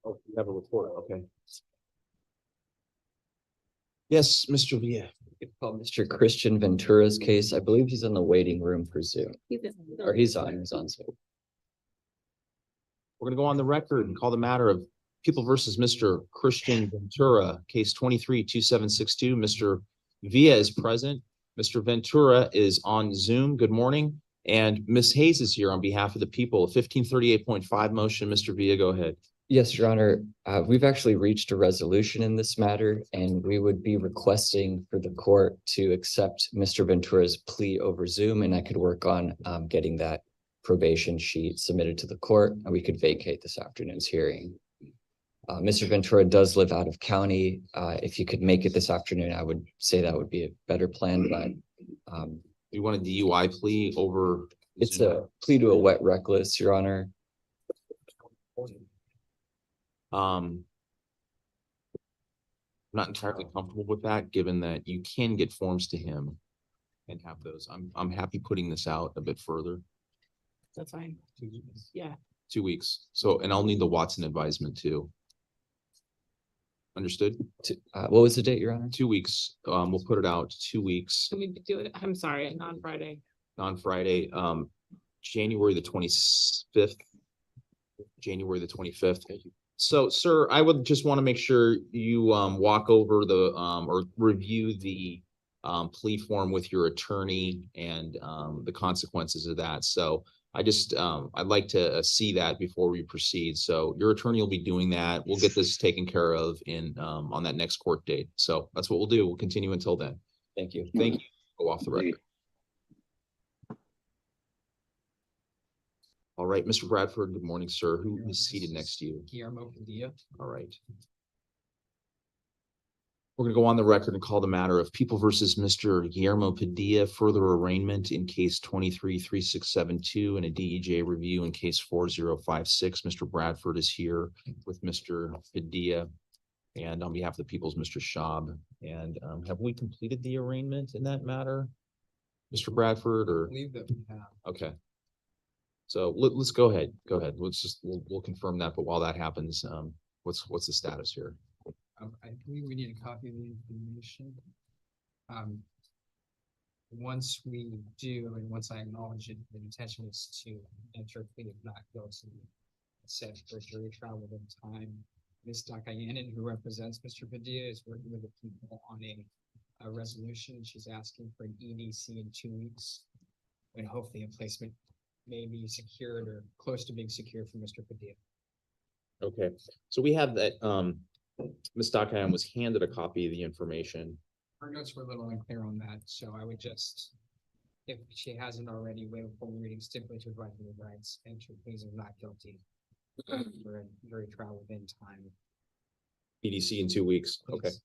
Oh, you have a report. Okay. Yes, Mr. Villa. Mr. Christian Ventura's case, I believe he's in the waiting room for Zoom, or he's on Zoom. We're gonna go on the record and call the matter of People versus Mr. Christian Ventura, case 23-2762. Mr. Villa is present. Mr. Ventura is on Zoom. Good morning. And Ms. Hayes is here on behalf of the people. 1538.5 motion. Mr. Villa, go ahead. Yes, Your Honor, we've actually reached a resolution in this matter, and we would be requesting for the court to accept Mr. Ventura's plea over Zoom, and I could work on getting that probation sheet submitted to the court, and we could vacate this afternoon's hearing. Mr. Ventura does live out of county. If you could make it this afternoon, I would say that would be a better plan, but You want a DUI plea over? it's a plea to a wet reckless, Your Honor. I'm not entirely comfortable with that, given that you can get forms to him and have those. I'm happy putting this out a bit further. That's fine. Yeah. 2 weeks. So, and I'll need the Watson advisement too. Understood? What was the date, Your Honor? 2 weeks. We'll put it out 2 weeks Can we do it? I'm sorry, on Friday. on Friday, January the 25th. January the 25th. So, sir, I would just want to make sure you walk over the or review the plea form with your attorney and the consequences of that. So I just I'd like to see that before we proceed. So your attorney will be doing that. We'll get this taken care of in on that next court date. So that's what we'll do. We'll continue until then. Thank you. Thank you. Go off the record. All right, Mr. Bradford, good morning, sir. Who is seated next to you? Guillermo Padilla. All right. We're gonna go on the record and call the matter of People versus Mr. Guillermo Padilla, further arraignment in case 23-3672 and a DEJ review in case 4056. Mr. Bradford is here with Mr. Padilla. And on behalf of the people's Mr. Schaub. And have we completed the arraignment in that matter? Mr. Bradford, I or, believe that we have. okay. So let's go ahead. Go ahead. We'll confirm that. But while that happens, what's the status here? I believe we need a copy of the information. Once we do, and once I acknowledge it, the intention is to enter a plea of not guilty, set for jury trial within time. Ms. Dakayanan, who represents Mr. Padilla, is working with the people on a resolution. She's asking for an EDC in 2 weeks, and hopefully a placement may be secured or close to being secured for Mr. Padilla. Okay, so we have that, Ms. Dakayan was handed a copy of the information. Her notes were a little unclear on that, so I would just, if she hasn't already, waive full reading simply to provide the rights, enter pleas of not guilty for a jury trial within time. EDC in 2 weeks. Okay. Please.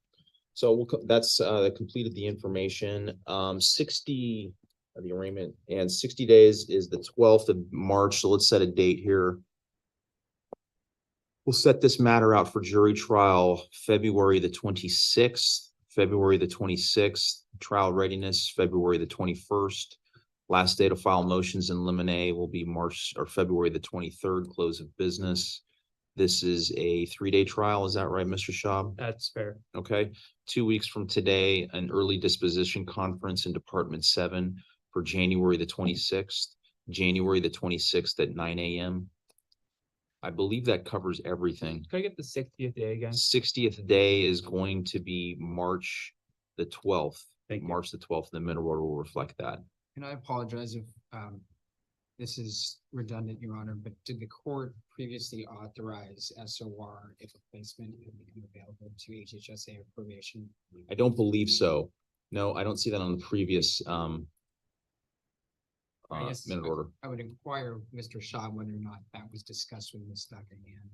So that's completed the information. 60 of the arraignment and 60 days is the 12th of March. So let's set a date here. We'll set this matter out for jury trial February the 26th, February the 26th, trial readiness, February the 21st. Last day to file motions in limine will be March or February the 23rd, close of business. This is a 3-day trial. Is that right, Mr. Schaub? That's fair. Okay, 2 weeks from today, an early disposition conference in Department 7 for January the 26th, January the 26th at 9 a.m. I believe that covers everything. Can I get the 60th day again? 60th day is going to be March the 12th. Thank you. March the 12th, the minute order will reflect that. And I apologize if this is redundant, Your Honor, but did the court previously authorize SOR if a placement had become available to HHSA or probation? I don't believe so. No, I don't see that on the previous I guess minute order. I would inquire of Mr. Shaw whether or not that was discussed with Ms. Dakayan.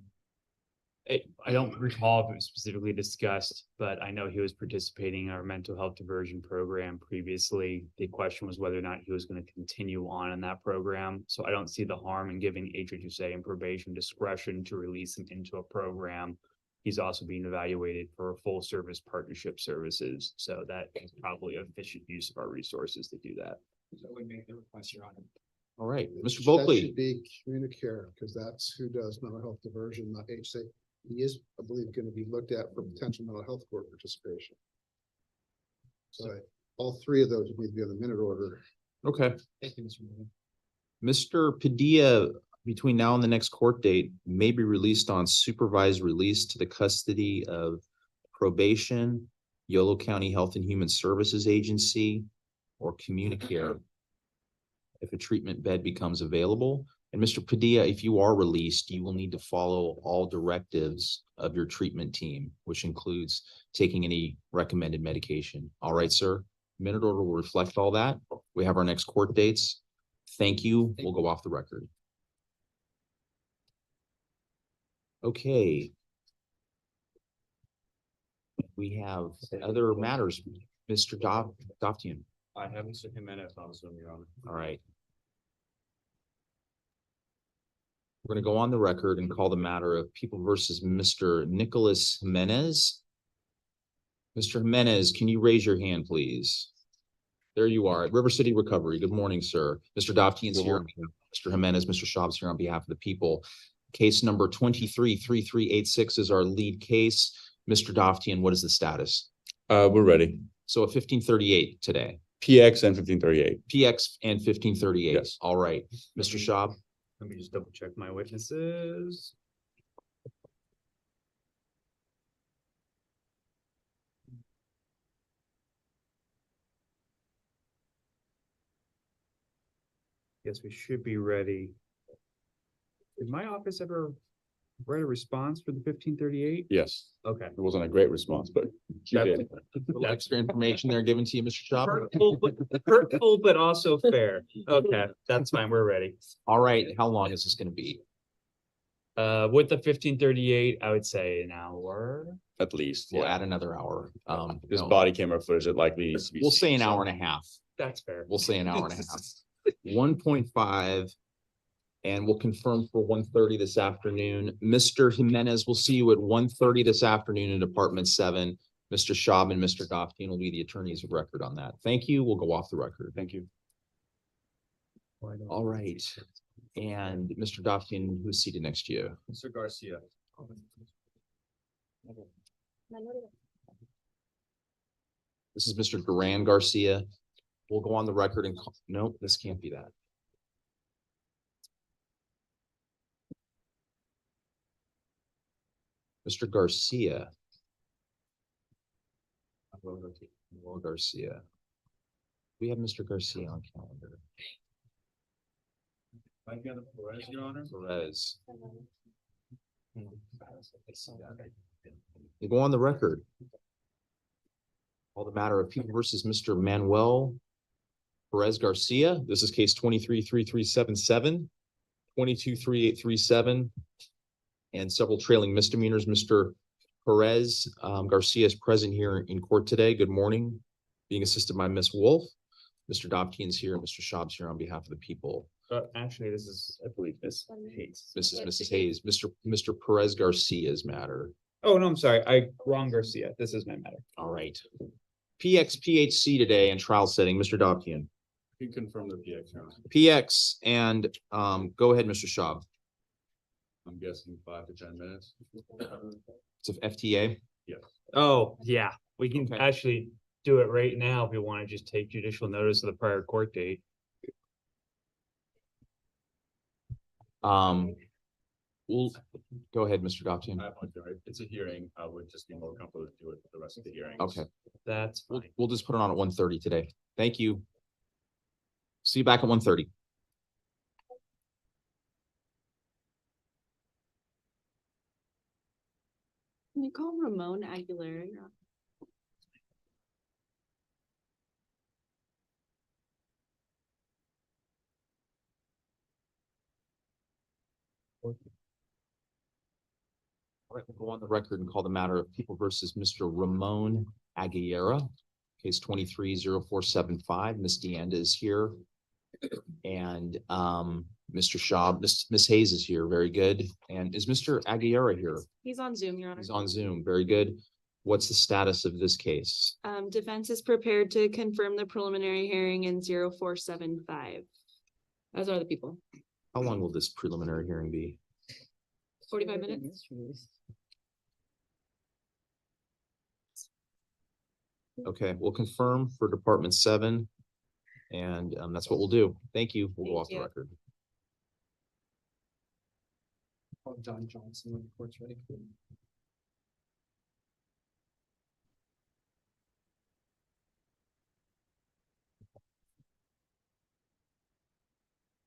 I don't recall if it was specifically discussed, but I know he was participating in our mental health diversion program previously. The question was whether or not he was going to continue on in that program. So I don't see the harm in giving HHSA and probation discretion to release him into a program he's also being evaluated for full service partnership services. So that is probably efficient use of our resources to do that. So we make the request, Your Honor. All right, Mr. That Bulkley. should be Communicare, because that's who does mental health diversion, not HSA. He is, I believe, going to be looked at for potential mental health court participation. So all three of those need to be on the minute order. Okay. Thank you, Mr. Mayor. Mr. Padilla, between now and the next court date, may be released on supervised release to the custody of probation, Yolo County Health and Human Services Agency, or Communicare if a treatment bed becomes available. And Mr. Padilla, if you are released, you will need to follow all directives of your treatment team, which includes taking any recommended medication. All right, sir. Minute order will reflect all that. We have our next court dates. Thank you. We'll go off the record. Okay. We have other matters. Mr. Doftian. I have Mr. Jimenez on Zoom, Your Honor. All right. We're going to go on the record and call the matter of People versus Mr. Nicholas Jimenez. Mr. Jimenez, can you raise your hand, please? There you are at River City Recovery. Good morning, sir. Mr. Doftian's here. Mr. Jimenez, Mr. Schaub's here on behalf of the people. Case number 233386 is our lead case. Mr. Doftian, what is the status? We're ready. So at 1538 today. PX and 1538. PX and 1538. Yes. All right. Mr. Schaub? Let me just double check my witnesses. Guess we should be ready. Did my office ever write a response for the 1538? Yes. Okay. It wasn't a great response, but you That's- did. Little extra information there given to you, Mr. Schaub? Hurtful, but also fair. Okay, that's fine. We're ready. All right. How long is this going to be? With the 1538, I would say an hour. At least. We'll Yeah. add another hour. This No, body camera footage, it likely needs to be. we'll say an hour and a half. That's fair. We'll say an hour and a half. 1.5. And we'll confirm for 1:30 this afternoon. Mr. Jimenez, we'll see you at 1:30 this afternoon in Department 7. Mr. Schaub and Mr. Doftian will be the attorneys of record on that. Thank you. We'll go off the record. Thank you. All right. And Mr. Doftian, who's seated next to you? Mr. Garcia. This is Mr. Duran Garcia. We'll go on the record and, nope, this can't be that. Mr. Garcia. Yolo Garcia. We have Mr. Garcia on calendar. Perez, Your Honor. Perez. We'll go on the record. All the matter of People versus Mr. Manuel Perez Garcia. This is case 233377, 223837, and several trailing misdemeanors. Mr. Perez Garcia is present here in court today. Good morning. Being assisted by Ms. Wolf. Mr. Dopkins here, Mr. Schaub's here on behalf of the people. Actually, this is, I believe, Miss Hayes. Mrs. Hayes, Mr. Perez Garcia's matter. Oh, no, I'm sorry. Wrong Garcia. This is my matter. All right. PXPHC today in trial setting, Mr. Dopkian. You can confirm the PX, Your Honor. PX and go ahead, Mr. Schaub. I'm guessing 5 to 10 minutes. It's a FTA. Oh, yeah. We can Okay. actually do it right now if you want to just take judicial notice of the prior court date. We'll go ahead, Mr. Dopkian. I apologize. It's a hearing. I would just be more comfortable to do it for the rest of the hearing. Okay. That's We'll, fine. we'll just put it on at 1:30 today. Thank you. See you back at 1:30. Can you call Ramon Aguilera? All right, we'll go on the record and call the matter of People versus Mr. Ramon Aguilera, case 230475. Ms. DeAnda is here. And Mr. Schaub. Miss Hayes is here. Very good. And is Mr. Aguilera here? He's on Zoom, Your Honor. He's on Zoom. Very good. What's the status of this case? Defense is prepared to confirm the preliminary hearing in 0475. Those are the people. How long will this preliminary hearing be? 45 minutes. Okay, we'll confirm for Department 7. And that's what we'll do. Thank you. We'll go off the you. record. Call John Johnson when the court's ready.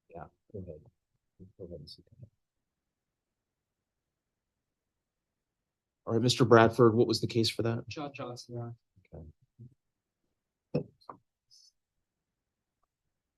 Yeah, go ahead. Go ahead and see. All right, Mr. Bradford, what was the case for that? John Johnson, yeah. Okay.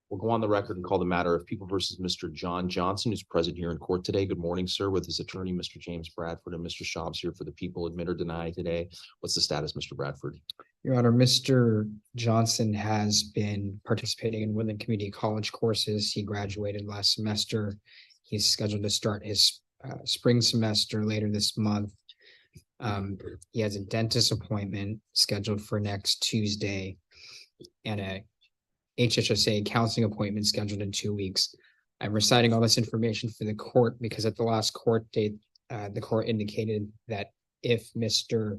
We'll go on the record and call the matter of People versus Mr. John Johnson, who's present here in court today. Good morning, sir, with his attorney, Mr. James Bradford, and Mr. Schaub's here for the people, admit or deny today. What's the status, Mr. Bradford? Your Honor, Mr. Johnson has been participating in Woodland Community College courses. He graduated last semester. He's scheduled to start his spring semester later this month. He has a dentist appointment scheduled for next Tuesday and a HHSA counseling appointment scheduled in 2 weeks. I'm reciting all this information for the court because at the last court date, the court indicated that if Mr.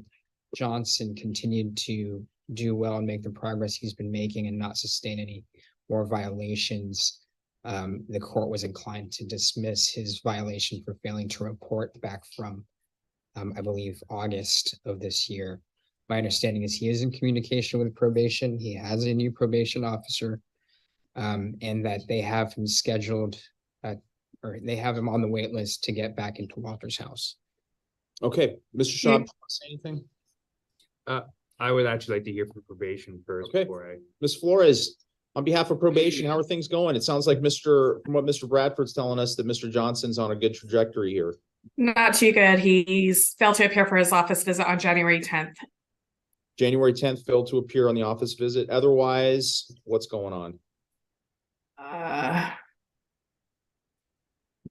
Johnson continued to do well and make the progress he's been making and not sustain any more violations, the court was inclined to dismiss his violation for failing to report back from, I believe, August of this year. My understanding is he is in communication with probation. He has a new probation officer, and that they have him scheduled, or they have him on the wait list to get back into Walter's house. Okay, Mr. Schaub, do you want to say anything? I would actually like to hear from probation first. Okay. Before I. Ms. Flores, on behalf of probation, how are things going? It sounds like from what Mr. Bradford's telling us, that Mr. Johnson's on a good trajectory here. Not too good. He's failed to appear for his office visit on January 10th. January 10th failed to appear on the office visit. Otherwise, what's going on?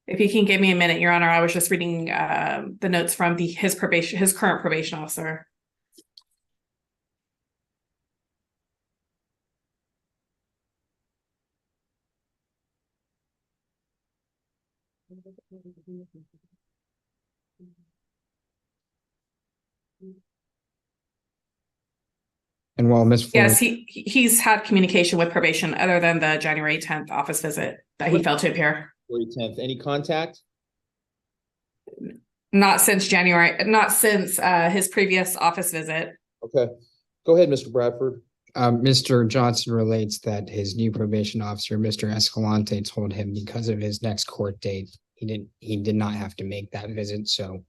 If you can give me a minute, Your Honor, I was just reading the notes from his current probation officer. And while Ms. Flores, Yes, he's had communication with probation other than the January 10th office visit that he failed to appear. January 10th, any contact? Not since his previous office visit. Okay, go ahead, Mr. Bradford. Mr. Johnson relates that his new probation officer, Mr. Escalante, told him because of his next court date, he did not have to make that visit. So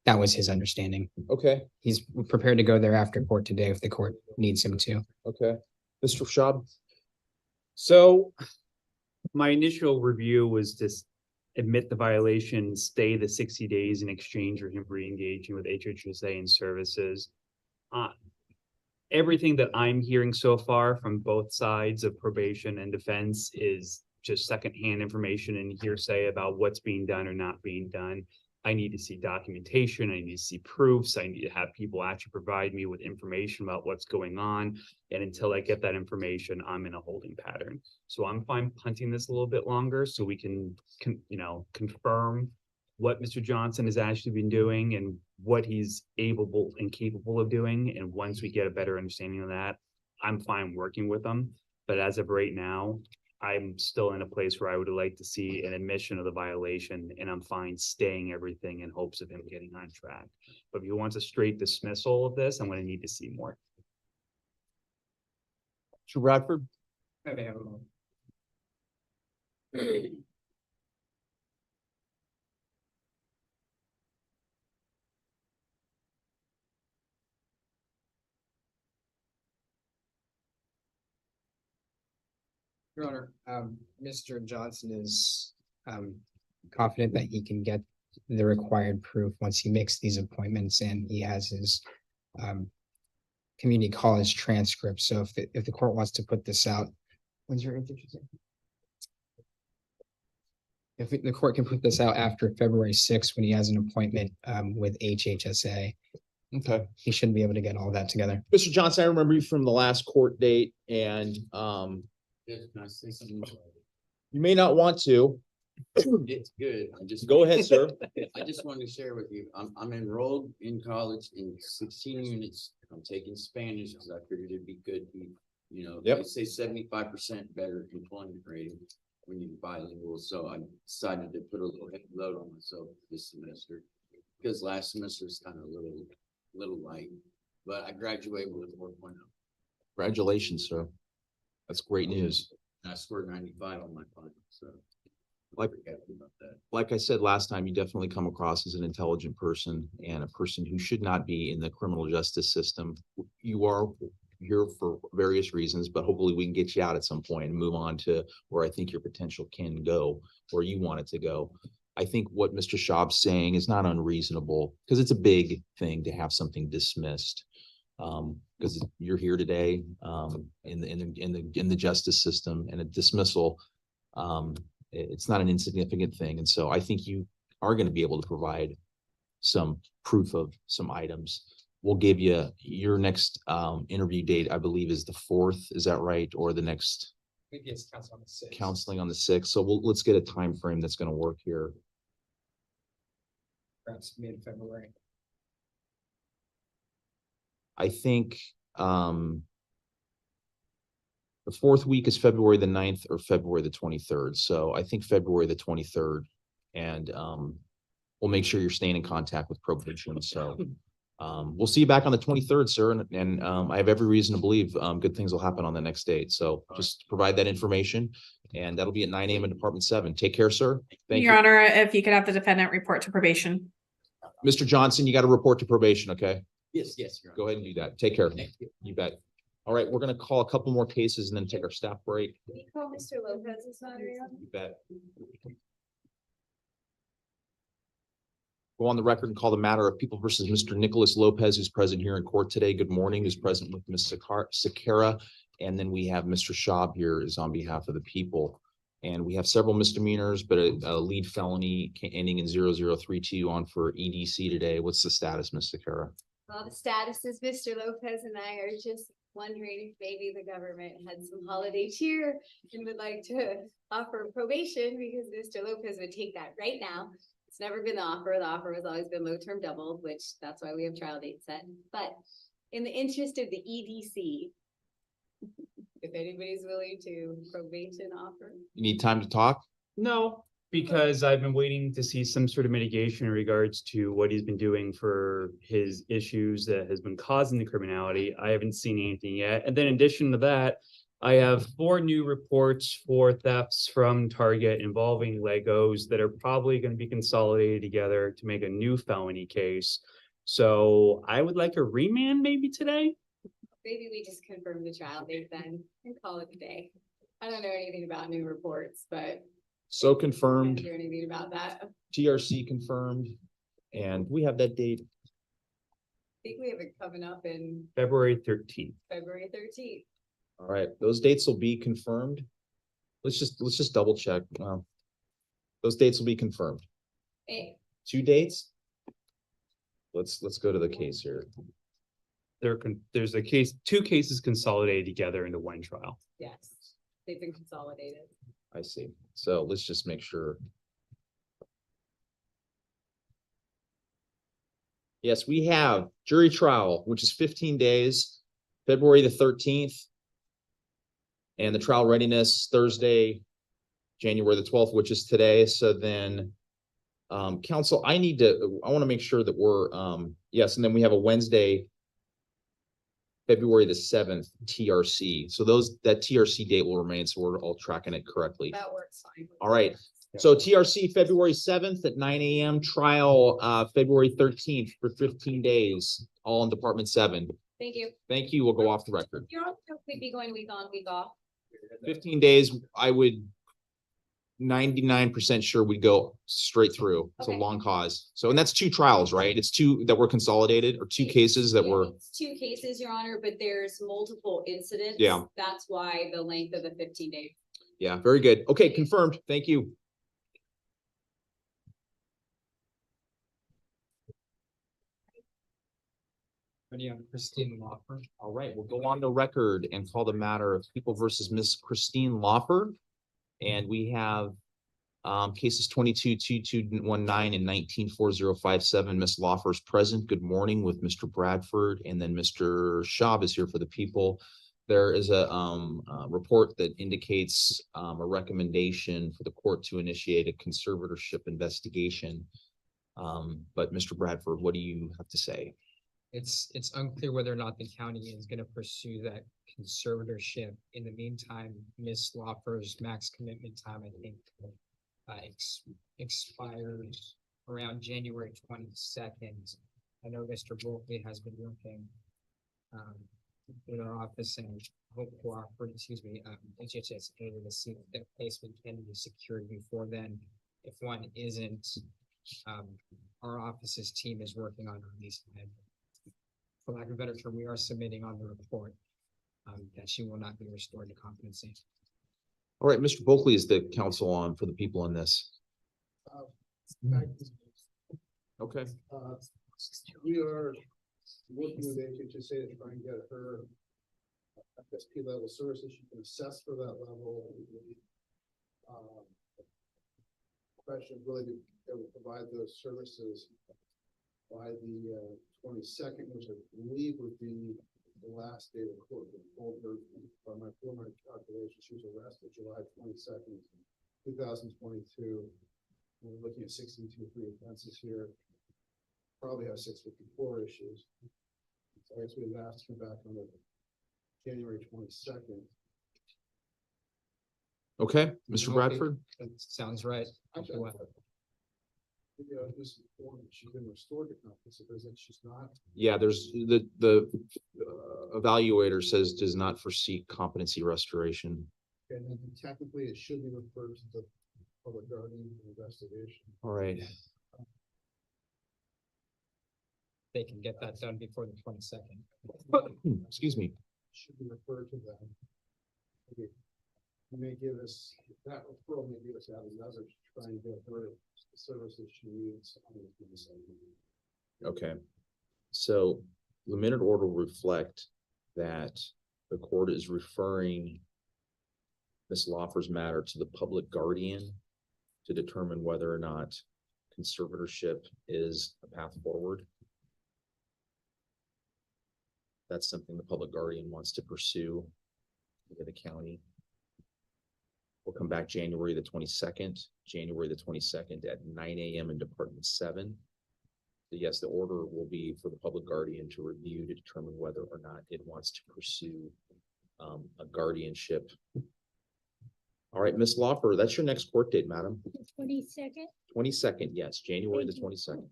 that was his understanding. Okay. He's prepared to go there after court today if the court needs him to. Okay. Mr. Schaub? So my initial review was to admit the violation, stay the 60 days in exchange for him re-engaging with HHSA and services. Everything that I'm hearing so far from both sides of probation and defense is just secondhand information and hearsay about what's being done or not being done. I need to see documentation. I need to see proofs. I need to have people actually provide me with information about what's going on. And until I get that information, I'm in a holding pattern. So I'm fine punting this a little bit longer so we can confirm what Mr. Johnson has actually been doing and what he's able and capable of doing. And once we get a better understanding of that, I'm fine working with them. But as of right now, I'm still in a place where I would like to see an admission of the violation, and I'm fine staying everything in hopes of him getting on track. But if he wants a straight dismissal of this, I'm going to need to see more. Mr. Bradford? I may have a moment. Your Honor, Mr. Johnson is confident that he can get the required proof once he makes these appointments, and he has his community college transcript. So if the court wants to put this out, when's your interview? If the court can put this out after February sixth, when he has an appointment with HHSA, Okay. he shouldn't be able to get all that together. Mr. Johnson, I remember you from the last court date and, Can I say something? you may not want to. It's good. I just. Go ahead, sir. I just wanted to share with you, I'm enrolled in college in 16 units. I'm taking Spanish because I figured it'd be good. You know, Yep. they say 75% better employment rating when you're bilingual. So I decided to put a little heavy load on myself this semester because last semester was kind of a little light, but I graduated with a 4.0. Congratulations, sir. That's great news. And I scored 95 on my final, so. Like, happy about that. like I said last time, you definitely come across as an intelligent person and a person who should not be in the criminal justice system. You are here for various reasons, but hopefully we can get you out at some point and move on to where I think your potential can go, where you want it to go. I think what Mr. Schaub's saying is not unreasonable because it's a big thing to have something dismissed. Because you're here today in the justice system, and a dismissal, it's not an insignificant thing. And so I think you are going to be able to provide some proof of some items. We'll give you your next interview date, I believe, is the 4th. Is that right? Or the next Maybe it's council on the 6th. counseling on the 6th. So let's get a time frame that's going to work here. Perhaps mid-February. I think the 4th week is February the 9th or February the 23rd. So I think February the 23rd. And we'll make sure you're staying in contact with probation. So we'll see you back on the 23rd, sir. And I have every reason to believe good things will happen on the next date. So just provide that information, and that'll be at 9 a.m. in Department 7. Take care, sir. Thank Your you. Honor, if you could have the defendant report to probation. Mr. Johnson, you got to report to probation, okay? Yes, Your Honor. Go ahead and do that. Take care. Thank you. You bet. All right, we're going to call a couple more cases and then take our staff break. Can we call Mr. Lopez's moderator? You bet. Go on the record and call the matter of People versus Mr. Nicholas Lopez, who's present here in court today. Good morning. Who's present with Ms. Sakara. And then we have Mr. Schaub here is on behalf of the people. And we have several misdemeanors, but a lead felony ending in 0032 on for EDC today. What's the status, Ms. Sakara? Well, the status is Mr. Lopez and I are just wondering if maybe the government had some holiday cheer and would like to offer probation, because Mr. Lopez would take that right now. It's never been the offer. The offer has always been low-term double, which that's why we have trial dates set. But in the interest of the EDC, if anybody's willing to probation offer. You need time to talk? No, because I've been waiting to see some sort of mitigation in regards to what he's been doing for his issues that has been causing the criminality. I haven't seen anything yet. And then in addition to that, I have 4 new reports for thefts from Target involving Legos that are probably going to be consolidated together to make a new felony case. So I would like a remand maybe today. Maybe we just confirm the trial date then and call it a day. I don't know anything about new reports, but. So I confirmed, don't hear anything about that. I TRC confirmed, and we have that date. think we have it coming up in February 13th. February 13th. All right, those dates will be confirmed. Let's just double check. Those dates will be confirmed. Hey, 2 dates? Let's go to the case here. There's a case, 2 cases consolidated together into one trial. yes, they've been consolidated. I see. So let's just make sure. Yes, we have jury trial, which is 15 days, February the 13th. And the trial readiness Thursday, January the 12th, which is today. So then, counsel, I want to make sure that we're, yes, and then we have a Wednesday, February the 7th, TRC. So that TRC date will remain, so we're all tracking it correctly. That works fine. All right. So TRC February 7th at 9 a.m. trial, February 13th for 15 days, all in Department 7. Thank you. Thank you. We'll go off the record. You're also we'd be going week on, week off. 15 days, I would 99% sure we'd go straight through. It's a Okay. long cause. So, and that's 2 trials, right? It's 2 that were consolidated, or 2 cases that Yeah, were, it's 2 cases, Your Honor, but there's multiple incidents. Yeah. That's why the length of the 15 days. yeah, very good. Okay, confirmed. Thank you. Ready on Christine Lawfer. All right, we'll go on the record and call the matter of People versus Miss Christine Lawfer. And we have cases 22-2219 and 19-4057. Miss Lawfer's present. Good morning with Mr. Bradford, and then Mr. Schaub is here for the people. There is a report that indicates a recommendation for the court to initiate a conservatorship investigation. But Mr. Bradford, what do you have to say? It's unclear whether or not the county is gonna pursue that conservatorship. In the meantime, Ms. Lawfer's max commitment time, I think, expires around January 22nd. I know Mr. Bulkley has been working with our office and hope cooperative, HHSA to see if that placement can be secured before then. If one isn't, our office's team is working on releasing it. For lack of a better term, we are submitting on the report that she will not be restored to competency. All right, Mr. Bulkley is the counsel on for the people in this. Okay. We are working with HHSA to try and get her FSP level services. She can assess for that level. Question really to provide those services by the 22nd, which I believe would be the last day of court. By my preliminary calculation, she was arrested July 22nd, 2022. We're looking at 62 offenses here. Probably have 654 issues. So I guess we've asked her back on the January 22nd. Okay, Mr. Bradford. That sounds right. This form, she's been restored to competency, but that she's not. Yeah, there's the evaluator says does not foresee competency restoration. And then technically it should be referred to the public guardian investigation. All right. They can get that done before the 22nd. Excuse me. Should be referred to them. Okay. You may give us, that referral may give us another to try and get her the services she needs. Okay. So the minute order will reflect that the court is referring Ms. Lawfer's matter to the public guardian to determine whether or not conservatorship is a path forward. That's something the public guardian wants to pursue with the county. We'll come back January the 22nd at 9 a.m. in Department 7. So yes, the order will be for the public guardian to review to determine whether or not it wants to pursue a guardianship. All right, Ms. Lawfer, that's your next court date, madam. 22nd? 22nd, yes, January the 22nd.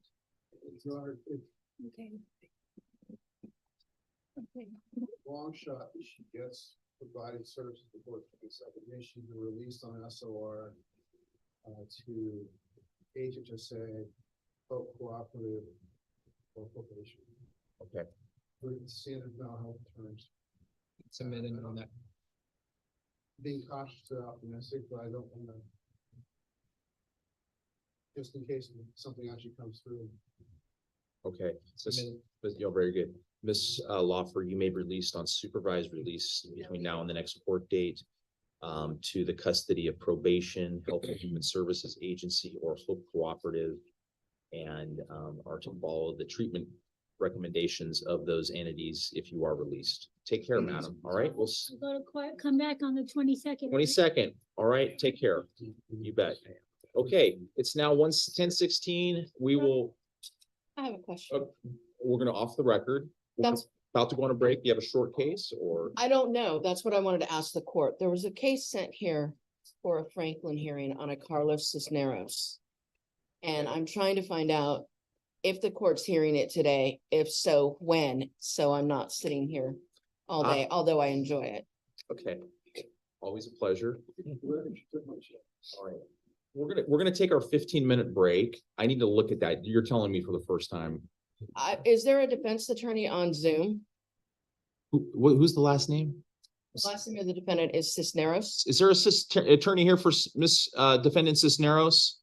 Okay. Okay. Long shot, she gets provided services before the second day. She's been released on SOR to HHSA, Hope Cooperative, or probation. Okay. For standard mental health terms. Submitted on that. Being cautiously optimistic, but I don't want to, just in case something actually comes through. Okay, so, you're very good. Ms. Lawfer, you may be released on supervised release between now and the next court date to the custody of probation, Health and Human Services Agency, or Hope Cooperative, and are to follow the treatment recommendations of those entities if you are released. Take care, madam. All right, we'll Go to court, come back on the 22nd. 22nd. All right, take care. You bet. Okay, it's now 10:16. We will. I have a question. We're gonna off the record. That's, About to go on a break. You have a short case or? I don't know. That's what I wanted to ask the court. There was a case sent here for a Franklin hearing on a Carlos Cisneros. And I'm trying to find out if the court's hearing it today, if so, when, so I'm not sitting here all day, although I enjoy it. Okay, always a pleasure. All right, we're gonna take our 15-minute break. I need to look at that. You're telling me for the first time. Is there a defense attorney on Zoom? Who's the last name? The last name of the defendant is Cisneros. Is there a attorney here for Miss Defendant Cisneros?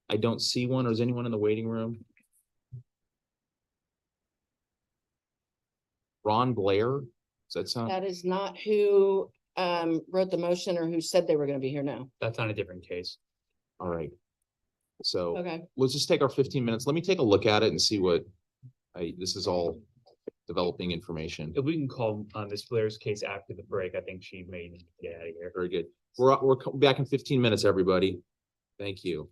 I don't see one. Or is anyone in the waiting room? Ron Blair? Does that sound? That is not who wrote the motion or who said they were gonna be here now. That's on a different case. All right. So Okay, let's just take our 15 minutes. Let me take a look at it and see what this is all developing information. If we can call Ms. Blair's case after the break, I think she may need to get out of here. Very good. We're back in 15 minutes, everybody. Thank you.